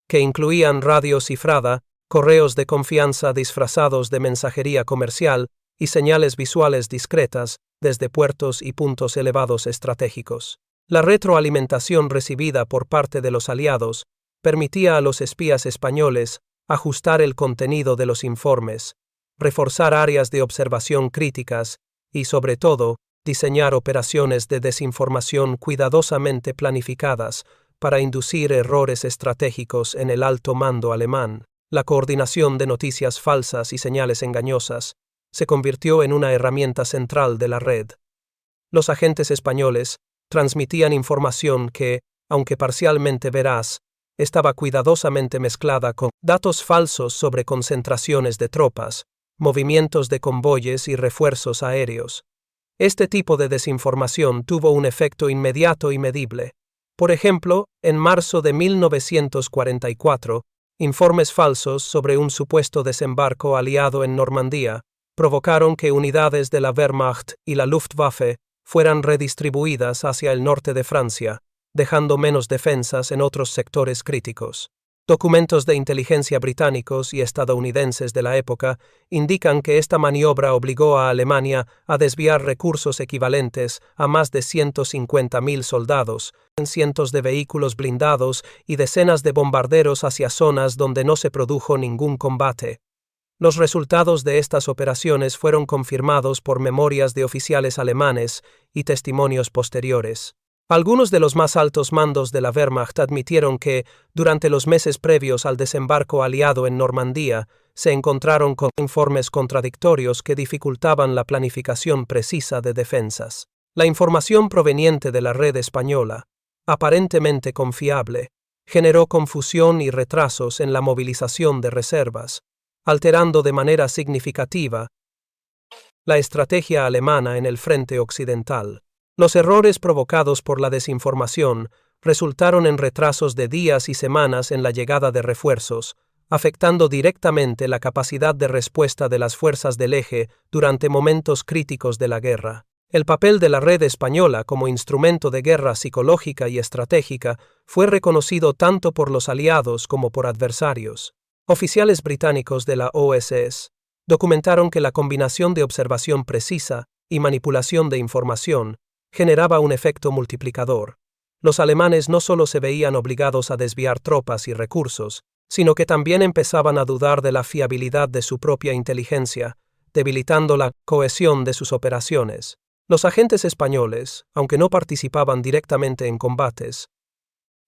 que incluían radio cifrada, correos de confianza disfrazados de mensajería comercial y señales visuales discretas desde puertos y puntos elevados estratégicos. La retroalimentación recibida por parte de los aliados permitía a los espías españoles ajustar el contenido de los informes, reforzar áreas de observación críticas y, sobre todo, diseñar operaciones de desinformación cuidadosamente planificadas para inducir errores estratégicos en el alto mando alemán. La coordinación de noticias falsas y señales engañosas se convirtió en una herramienta central de la red. Los agentes españoles transmitían información que, aunque parcialmente veraz, estaba cuidadosamente mezclada con datos falsos sobre concentraciones de tropas, movimientos de convoyes y refuerzos aéreos. Este tipo de desinformación tuvo un efecto inmediato y medible. Por ejemplo, en marzo de 1944, informes falsos sobre un supuesto desembarco aliado en Normandía provocaron que unidades de la Wehrmacht y la Luftwaffe fueran redistribuidas hacia el norte de Francia, dejando menos defensas en otros sectores críticos. Documentos de inteligencia británicos y estadounidenses de la época indican que esta maniobra obligó a Alemania a desviar recursos equivalentes a más de 150.000 soldados, cientos de vehículos blindados y decenas de bombarderos hacia zonas donde no se produjo ningún combate. Los resultados de estas operaciones fueron confirmados por memorias de oficiales alemanes y testimonios posteriores. Algunos de los más altos mandos de la Wehrmacht admitieron que, durante los meses previos al desembarco aliado en Normandía, se encontraron con informes contradictorios que dificultaban la planificación precisa de defensas. La información proveniente de la red española, aparentemente confiable, generó confusión y retrasos en la movilización de reservas, alterando de manera significativa la estrategia alemana en el frente occidental. Los errores provocados por la desinformación resultaron en retrasos de días y semanas en la llegada de refuerzos, afectando directamente la capacidad de respuesta de las fuerzas del eje durante momentos críticos de la guerra. El papel de la red española como instrumento de guerra psicológica y estratégica fue reconocido tanto por los aliados como por adversarios. Oficiales británicos de la OSS documentaron que la combinación de observación precisa y manipulación de información generaba un efecto multiplicador. Los alemanes no solo se veían obligados a desviar tropas y recursos, sino que también empezaban a dudar de la fiabilidad de su propia inteligencia, debilitando la cohesión de sus operaciones. Los agentes españoles, aunque no participaban directamente en combates,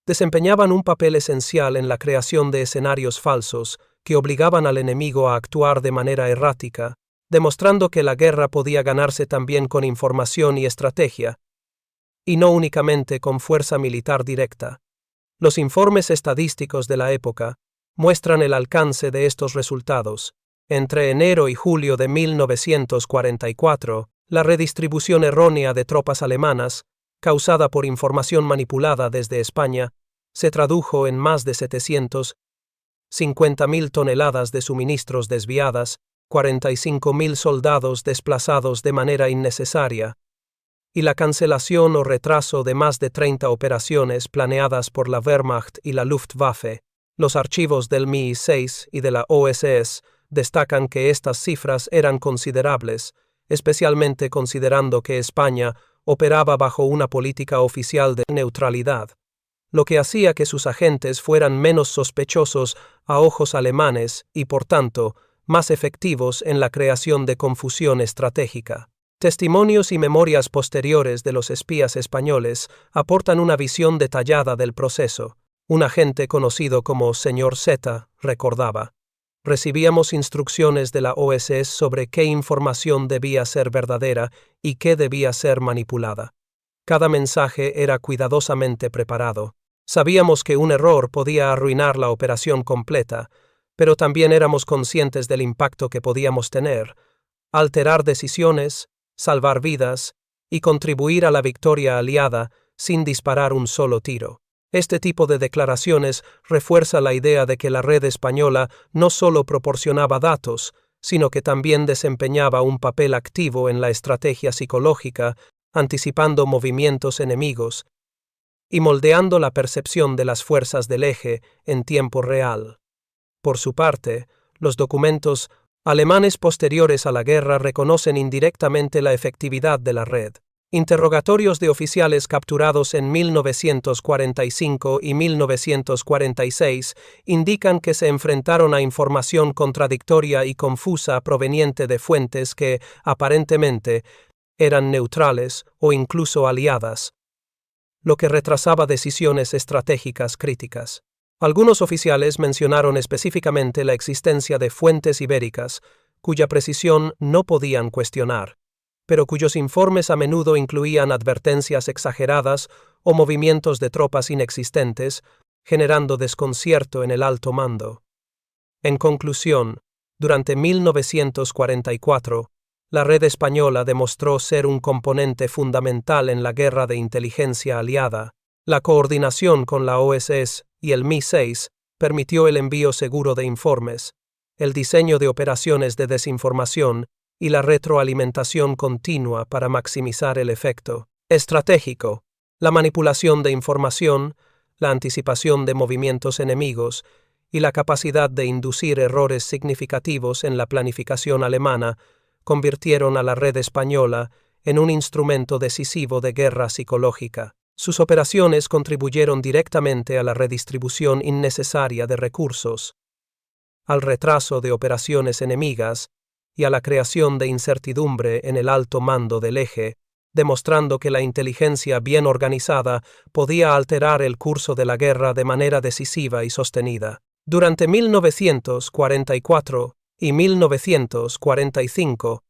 desempeñaban un papel esencial en la creación de escenarios falsos que obligaban al enemigo a actuar de manera errática, demostrando que la guerra podía ganarse también con información y estrategia, y no únicamente con fuerza militar directa. Los informes estadísticos de la época muestran el alcance de estos resultados. Entre enero y julio de 1944, la redistribución errónea de tropas alemanas, causada por información manipulada desde España, se tradujo en más de 750.000 toneladas de suministros desviadas, 45.000 soldados desplazados de manera innecesaria, y la cancelación o retraso de más de 30 operaciones planeadas por la Wehrmacht y la Luftwaffe. Los archivos del MI6 y de la OSS destacan que estas cifras eran considerables, especialmente considerando que España operaba bajo una política oficial de neutralidad, lo que hacía que sus agentes fueran menos sospechosos a ojos alemanes y, por tanto, más efectivos en la creación de confusión estratégica. Testimonios y memorias posteriores de los espías españoles aportan una visión detallada del proceso. Un agente conocido como Sr. Z recordaba: recibíamos instrucciones de la OSS sobre qué información debía ser verdadera y qué debía ser manipulada. Cada mensaje era cuidadosamente preparado. Sabíamos que un error podía arruinar la operación completa, pero también éramos conscientes del impacto que podíamos tener, alterar decisiones, salvar vidas y contribuir a la victoria aliada sin disparar un solo tiro. Este tipo de declaraciones refuerza la idea de que la red española no solo proporcionaba datos, sino que también desempeñaba un papel activo en la estrategia psicológica, anticipando movimientos enemigos y moldeando la percepción de las fuerzas del eje en tiempo real. Por su parte, los documentos alemanes posteriores a la guerra reconocen indirectamente la efectividad de la red. Interrogatorios de oficiales capturados en 1945 y 1946 indican que se enfrentaron a información contradictoria y confusa proveniente de fuentes que, aparentemente, eran neutrales o incluso aliadas, lo que retrasaba decisiones estratégicas críticas. Algunos oficiales mencionaron específicamente la existencia de fuentes ibéricas, cuya precisión no podían cuestionar, pero cuyos informes a menudo incluían advertencias exageradas o movimientos de tropas inexistentes, generando desconcierto en el alto mando. En conclusión, durante 1944, la red española demostró ser un componente fundamental en la guerra de inteligencia aliada. La coordinación con la OSS y el MI6 permitió el envío seguro de informes, el diseño de operaciones de desinformación y la retroalimentación continua para maximizar el efecto estratégico, la manipulación de información, la anticipación de movimientos enemigos y la capacidad de inducir errores significativos en la planificación alemana convirtieron a la red española en un instrumento decisivo de guerra psicológica. Sus operaciones contribuyeron directamente a la redistribución innecesaria de recursos, al retraso de operaciones enemigas y a la creación de incertidumbre en el alto mando del eje, demostrando que la inteligencia bien organizada podía alterar el curso de la guerra de manera decisiva y sostenida. Durante 1944 y 1945,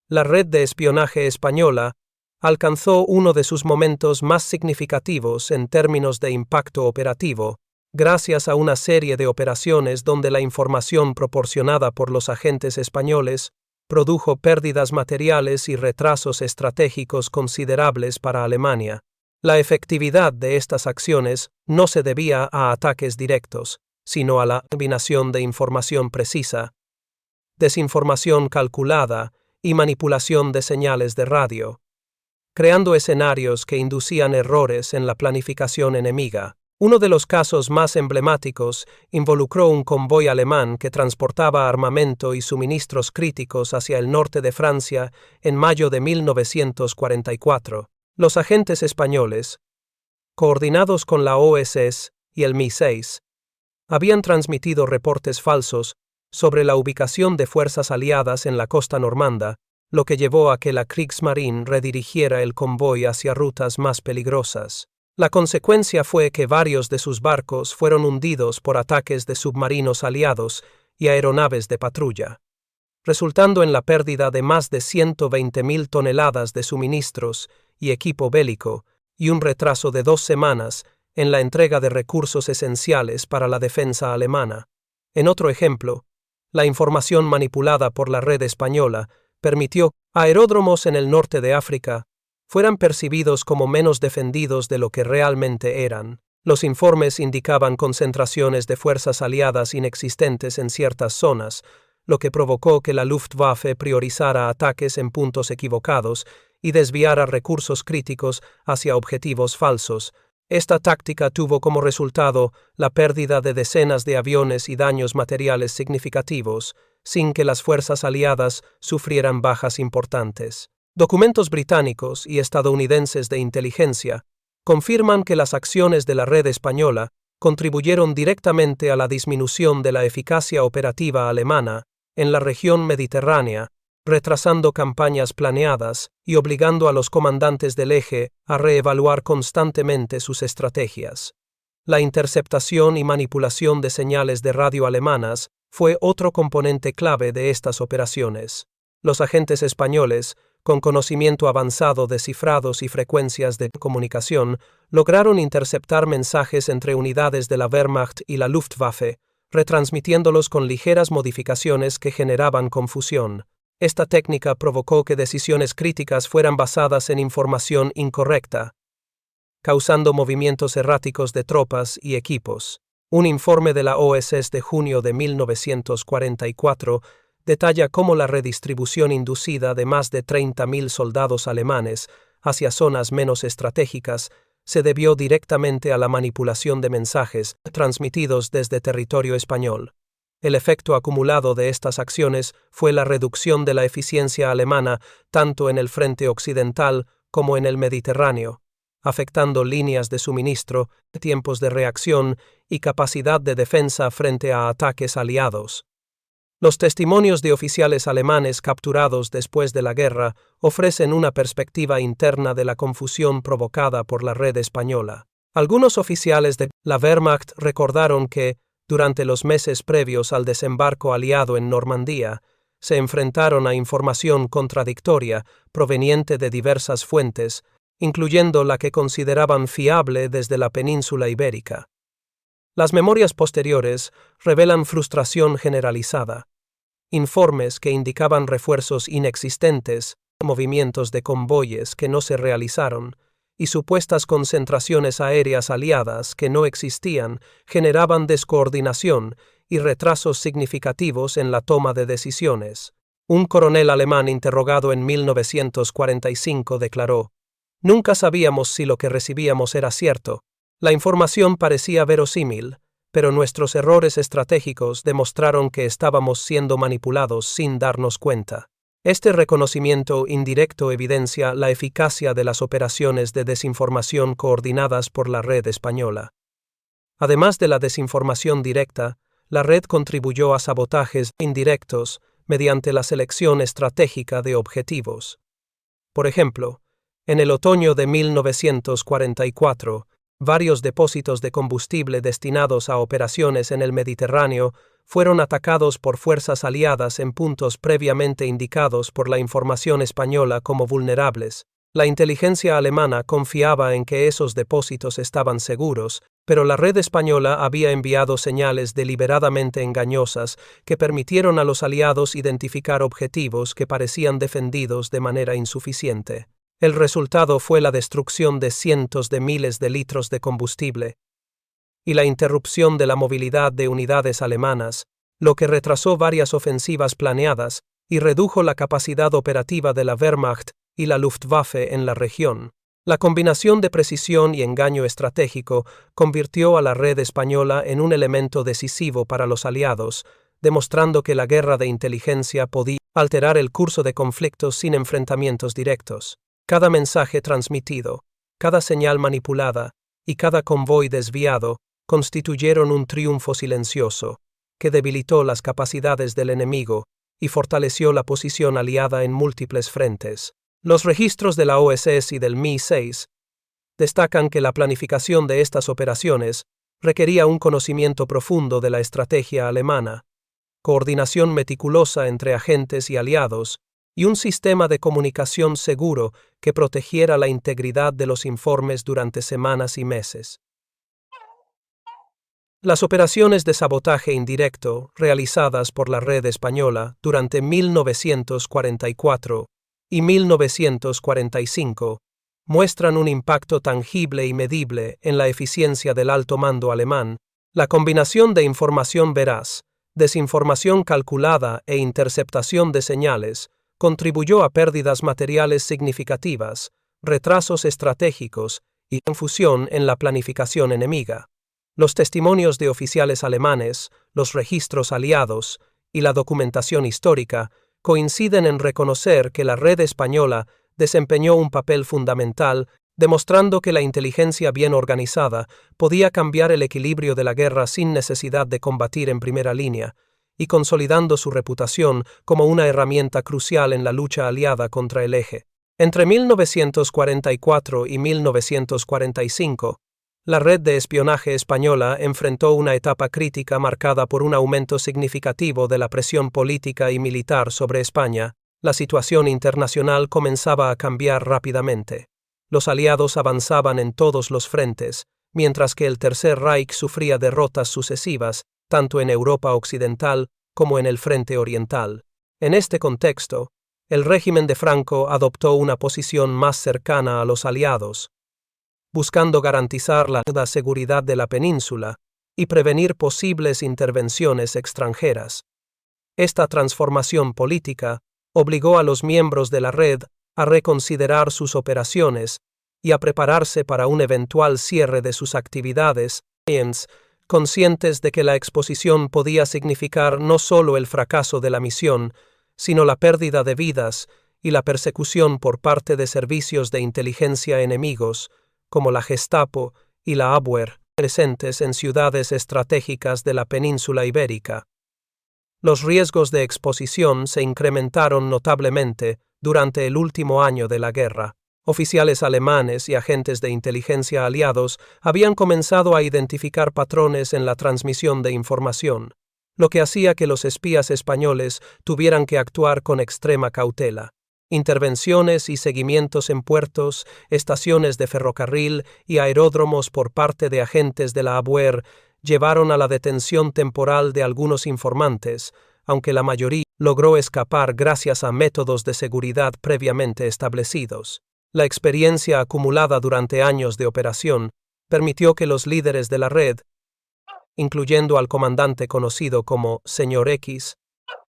la red de espionaje española alcanzó uno de sus momentos más significativos en términos de impacto operativo, gracias a una serie de operaciones donde la información proporcionada por los agentes españoles produjo pérdidas materiales y retrasos estratégicos considerables para Alemania. La efectividad de estas acciones no se debía a ataques directos, sino a la combinación de información precisa, desinformación calculada y manipulación de señales de radio, creando escenarios que inducían errores en la planificación enemiga. Uno de los casos más emblemáticos involucró un convoy alemán que transportaba armamento y suministros críticos hacia el norte de Francia en mayo de 1944. Los agentes españoles, coordinados con la OSS y el MI6, habían transmitido reportes falsos sobre la ubicación de fuerzas aliadas en la costa normanda, lo que llevó a que la Kriegsmarine redirigiera el convoy hacia rutas más peligrosas. La consecuencia fue que varios de sus barcos fueron hundidos por ataques de submarinos aliados y aeronaves de patrulla, resultando en la pérdida de más de 120.000 toneladas de suministros y equipo bélico y un retraso de 2 semanas en la entrega de recursos esenciales para la defensa alemana. En otro ejemplo, la información manipulada por la red española permitió que aeródromos en el norte de África fueran percibidos como menos defendidos de lo que realmente eran. Los informes indicaban concentraciones de fuerzas aliadas inexistentes en ciertas zonas, lo que provocó que la Luftwaffe priorizara ataques en puntos equivocados y desviara recursos críticos hacia objetivos falsos. Esta táctica tuvo como resultado la pérdida de decenas de aviones y daños materiales significativos, sin que las fuerzas aliadas sufrieran bajas importantes. Documentos británicos y estadounidenses de inteligencia confirman que las acciones de la red española contribuyeron directamente a la disminución de la eficacia operativa alemana en la región mediterránea, retrasando campañas planeadas y obligando a los comandantes del eje a reevaluar constantemente sus estrategias. La interceptación y manipulación de señales de radio alemanas fue otro componente clave de estas operaciones. Los agentes españoles, con conocimiento avanzado de cifrados y frecuencias de comunicación, lograron interceptar mensajes entre unidades de la Wehrmacht y la Luftwaffe, retransmitiéndolos con ligeras modificaciones que generaban confusión. Esta técnica provocó que decisiones críticas fueran basadas en información incorrecta, causando movimientos erráticos de tropas y equipos. Un informe de la OSS de junio de 1944 detalla cómo la redistribución inducida de más de 30.000 soldados alemanes hacia zonas menos estratégicas se debió directamente a la manipulación de mensajes transmitidos desde territorio español. El efecto acumulado de estas acciones fue la reducción de la eficiencia alemana tanto en el frente occidental como en el Mediterráneo, afectando líneas de suministro, tiempos de reacción y capacidad de defensa frente a ataques aliados. Los testimonios de oficiales alemanes capturados después de la guerra ofrecen una perspectiva interna de la confusión provocada por la red española. Algunos oficiales de la Wehrmacht recordaron que, durante los meses previos al desembarco aliado en Normandía, se enfrentaron a información contradictoria proveniente de diversas fuentes, incluyendo la que consideraban fiable desde la península ibérica. Las memorias posteriores revelan frustración generalizada. Informes que indicaban refuerzos inexistentes, movimientos de convoyes que no se realizaron, y supuestas concentraciones aéreas aliadas que no existían generaban descoordinación y retrasos significativos en la toma de decisiones. Un coronel alemán interrogado en 1945 declaró: «Nunca sabíamos si lo que recibíamos era cierto. La información parecía verosímil, pero nuestros errores estratégicos demostraron que estábamos siendo manipulados sin darnos cuenta». Este reconocimiento indirecto evidencia la eficacia de las operaciones de desinformación coordinadas por la red española. Además de la desinformación directa, la red contribuyó a sabotajes indirectos mediante la selección estratégica de objetivos. Por ejemplo, en el otoño de 1944, varios depósitos de combustible destinados a operaciones en el Mediterráneo fueron atacados por fuerzas aliadas en puntos previamente indicados por la información española como vulnerables. La inteligencia alemana confiaba en que esos depósitos estaban seguros, pero la red española había enviado señales deliberadamente engañosas que permitieron a los aliados identificar objetivos que parecían defendidos de manera insuficiente. El resultado fue la destrucción de cientos de miles de litros de combustible y la interrupción de la movilidad de unidades alemanas, lo que retrasó varias ofensivas planeadas y redujo la capacidad operativa de la Wehrmacht y la Luftwaffe en la región. La combinación de precisión y engaño estratégico convirtió a la red española en un elemento decisivo para los aliados, demostrando que la guerra de inteligencia podía alterar el curso de conflictos sin enfrentamientos directos. Cada mensaje transmitido, cada señal manipulada y cada convoy desviado constituyeron un triunfo silencioso, que debilitó las capacidades del enemigo y fortaleció la posición aliada en múltiples frentes. Los registros de la OSS y del Mi-6 destacan que la planificación de estas operaciones requería un conocimiento profundo de la estrategia alemana, coordinación meticulosa entre agentes y aliados, y un sistema de comunicación seguro que protegiera la integridad de los informes durante semanas y meses. Las operaciones de sabotaje indirecto realizadas por la red española durante 1944 y 1945 muestran un impacto tangible y medible en la eficiencia del alto mando alemán. La combinación de información veraz, desinformación calculada e interceptación de señales contribuyó a pérdidas materiales significativas, retrasos estratégicos y confusión en la planificación enemiga. Los testimonios de oficiales alemanes, los registros aliados y la documentación histórica coinciden en reconocer que la red española desempeñó un papel fundamental, demostrando que la inteligencia bien organizada podía cambiar el equilibrio de la guerra sin necesidad de combatir en primera línea, y consolidando su reputación como una herramienta crucial en la lucha aliada contra el eje. Entre 1944 y 1945, la red de espionaje española enfrentó una etapa crítica marcada por un aumento significativo de la presión política y militar sobre España. La situación internacional comenzaba a cambiar rápidamente. Los aliados avanzaban en todos los frentes, mientras que el Tercer Reich sufría derrotas sucesivas, tanto en Europa Occidental como en el Frente Oriental. En este contexto, el régimen de Franco adoptó una posición más cercana a los aliados, buscando garantizar la seguridad de la península y prevenir posibles intervenciones extranjeras. Esta transformación política obligó a los miembros de la red a reconsiderar sus operaciones y a prepararse para un eventual cierre de sus actividades, conscientes de que la exposición podía significar no solo el fracaso de la misión, sino la pérdida de vidas y la persecución por parte de servicios de inteligencia enemigos, como la Gestapo y la Abwehr, presentes en ciudades estratégicas de la península ibérica. Los riesgos de exposición se incrementaron notablemente durante el último año de la guerra. Oficiales alemanes y agentes de inteligencia aliados habían comenzado a identificar patrones en la transmisión de información, lo que hacía que los espías españoles tuvieran que actuar con extrema cautela. Intervenciones y seguimientos en puertos, estaciones de ferrocarril y aeródromos por parte de agentes de la Abwehr llevaron a la detención temporal de algunos informantes, aunque la mayoría logró escapar gracias a métodos de seguridad previamente establecidos. La experiencia acumulada durante años de operación permitió que los líderes de la red, incluyendo al comandante conocido como Señor X,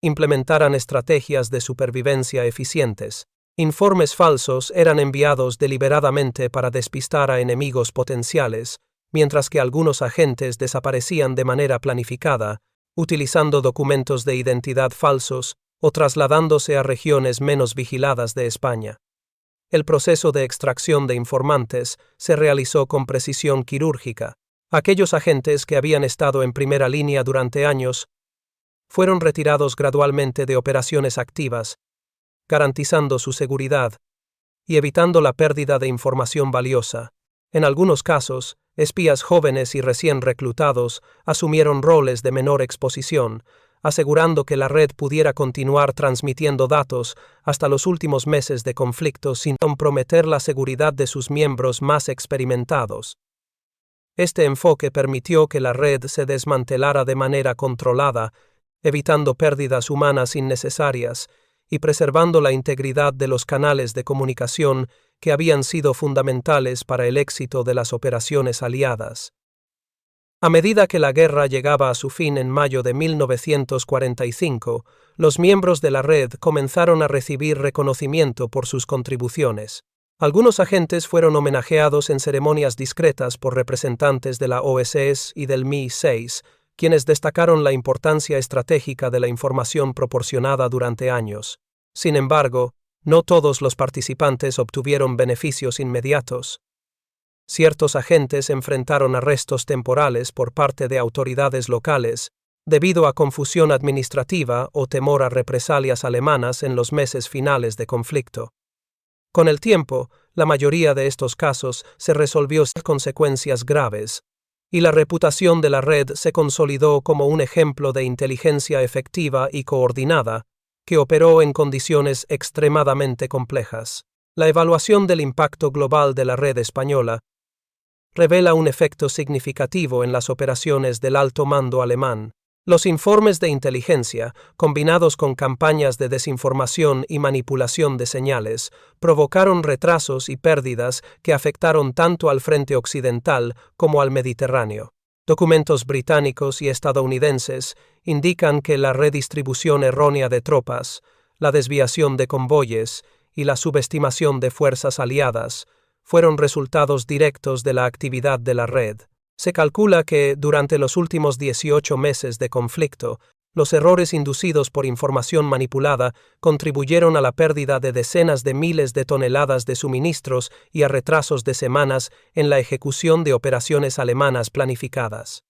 implementaran estrategias de supervivencia eficientes. Informes falsos eran enviados deliberadamente para despistar a enemigos potenciales, mientras que algunos agentes desaparecían de manera planificada, utilizando documentos de identidad falsos o trasladándose a regiones menos vigiladas de España. El proceso de extracción de informantes se realizó con precisión quirúrgica. Aquellos agentes que habían estado en primera línea durante años fueron retirados gradualmente de operaciones activas, garantizando su seguridad y evitando la pérdida de información valiosa. En algunos casos, espías jóvenes y recién reclutados asumieron roles de menor exposición, asegurando que la red pudiera continuar transmitiendo datos hasta los últimos meses de conflicto sin comprometer la seguridad de sus miembros más experimentados. Este enfoque permitió que la red se desmantelara de manera controlada, evitando pérdidas humanas innecesarias y preservando la integridad de los canales de comunicación que habían sido fundamentales para el éxito de las operaciones aliadas. A medida que la guerra llegaba a su fin en mayo de 1945, los miembros de la red comenzaron a recibir reconocimiento por sus contribuciones. Algunos agentes fueron homenajeados en ceremonias discretas por representantes de la OSS y del MI-6, quienes destacaron la importancia estratégica de la información proporcionada durante años. Sin embargo, no todos los participantes obtuvieron beneficios inmediatos. Ciertos agentes enfrentaron arrestos temporales por parte de autoridades locales, debido a confusión administrativa o temor a represalias alemanas en los meses finales de conflicto. Con el tiempo, la mayoría de estos casos se resolvió sin consecuencias graves, y la reputación de la red se consolidó como un ejemplo de inteligencia efectiva y coordinada, que operó en condiciones extremadamente complejas. La evaluación del impacto global de la red española revela un efecto significativo en las operaciones del alto mando alemán. Los informes de inteligencia, combinados con campañas de desinformación y manipulación de señales, provocaron retrasos y pérdidas que afectaron tanto al frente occidental como al Mediterráneo. Documentos británicos y estadounidenses indican que la redistribución errónea de tropas, la desviación de convoyes y la subestimación de fuerzas aliadas fueron resultados directos de la actividad de la red. Se calcula que, durante los últimos 18 meses de conflicto, los errores inducidos por información manipulada contribuyeron a la pérdida de decenas de miles de toneladas de suministros y a retrasos de semanas en la ejecución de operaciones alemanas planificadas.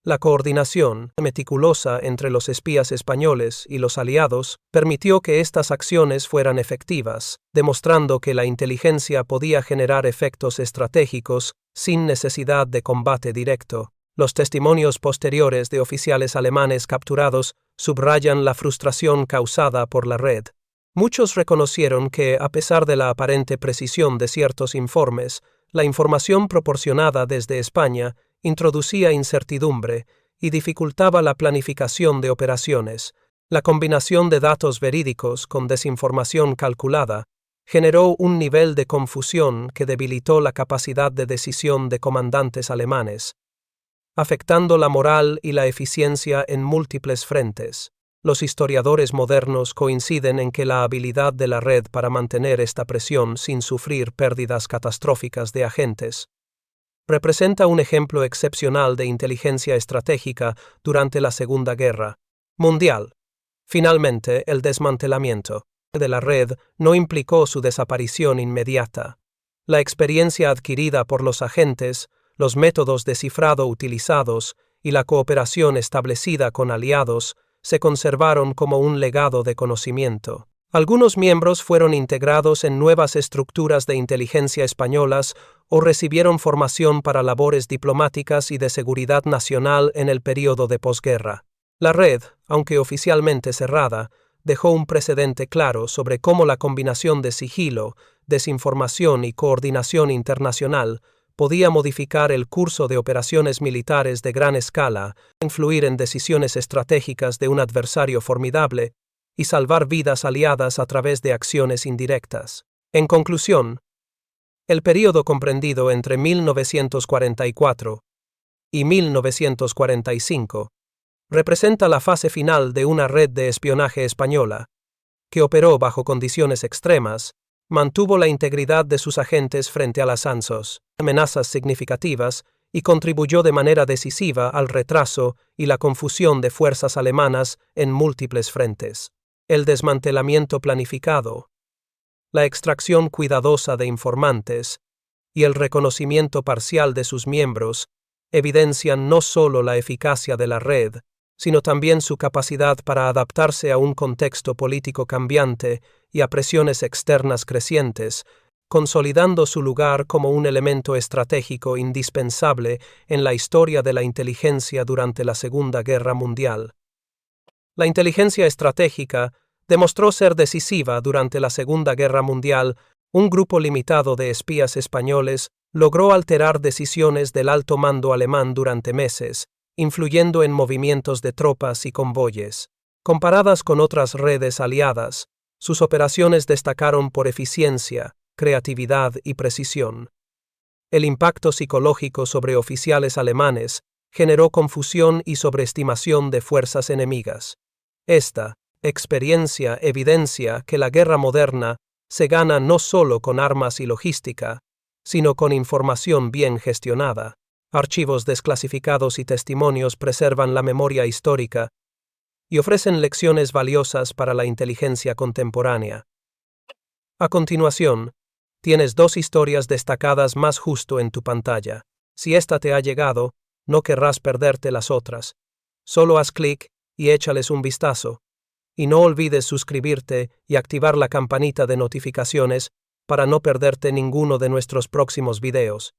La coordinación meticulosa entre los espías españoles y los aliados permitió que estas acciones fueran efectivas, demostrando que la inteligencia podía generar efectos estratégicos sin necesidad de combate directo. Los testimonios posteriores de oficiales alemanes capturados subrayan la frustración causada por la red. Muchos reconocieron que, a pesar de la aparente precisión de ciertos informes, la información proporcionada desde España introducía incertidumbre y dificultaba la planificación de operaciones. La combinación de datos verídicos con desinformación calculada generó un nivel de confusión que debilitó la capacidad de decisión de comandantes alemanes, afectando la moral y la eficiencia en múltiples frentes. Los historiadores modernos coinciden en que la habilidad de la red para mantener esta presión sin sufrir pérdidas catastróficas de agentes representa un ejemplo excepcional de inteligencia estratégica durante la Segunda Guerra Mundial. Finalmente, el desmantelamiento de la red no implicó su desaparición inmediata. La experiencia adquirida por los agentes, los métodos de cifrado utilizados y la cooperación establecida con aliados se conservaron como un legado de conocimiento. Algunos miembros fueron integrados en nuevas estructuras de inteligencia españolas o recibieron formación para labores diplomáticas y de seguridad nacional en el período de posguerra. La red, aunque oficialmente cerrada, dejó un precedente claro sobre cómo la combinación de sigilo, desinformación y coordinación internacional podía modificar el curso de operaciones militares de gran escala, influir en decisiones estratégicas de un adversario formidable y salvar vidas aliadas a través de acciones indirectas. En conclusión, el período comprendido entre 1944 y 1945 representa la fase final de una red de espionaje española, que operó bajo condiciones extremas, mantuvo la integridad de sus agentes frente a las amenazas significativas y contribuyó de manera decisiva al retraso y la confusión de fuerzas alemanas en múltiples frentes. El desmantelamiento planificado, la extracción cuidadosa de informantes y el reconocimiento parcial de sus miembros evidencian no solo la eficacia de la red, sino también su capacidad para adaptarse a un contexto político cambiante y a presiones externas crecientes, consolidando su lugar como un elemento estratégico indispensable en la historia de la inteligencia durante la Segunda Guerra Mundial. La inteligencia estratégica demostró ser decisiva durante la Segunda Guerra Mundial. Un grupo limitado de espías españoles logró alterar decisiones del alto mando alemán durante meses, influyendo en movimientos de tropas y convoyes. Comparadas con otras redes aliadas, Sus operaciones destacaron por eficiencia, creatividad y precisión. El impacto psicológico sobre oficiales alemanes generó confusión y sobreestimación de fuerzas enemigas. Esta experiencia evidencia que la guerra moderna se gana no solo con armas y logística, sino con información bien gestionada. Archivos desclasificados y testimonios preservan la memoria histórica y ofrecen lecciones valiosas para la inteligencia contemporánea. A continuación, tienes 2 historias destacadas más justo en tu pantalla. Si esta te ha llegado, no querrás perderte las otras. Solo haz clic y échales un vistazo. Y no olvides suscribirte y activar la campanita de notificaciones para no perderte ninguno de nuestros próximos videos.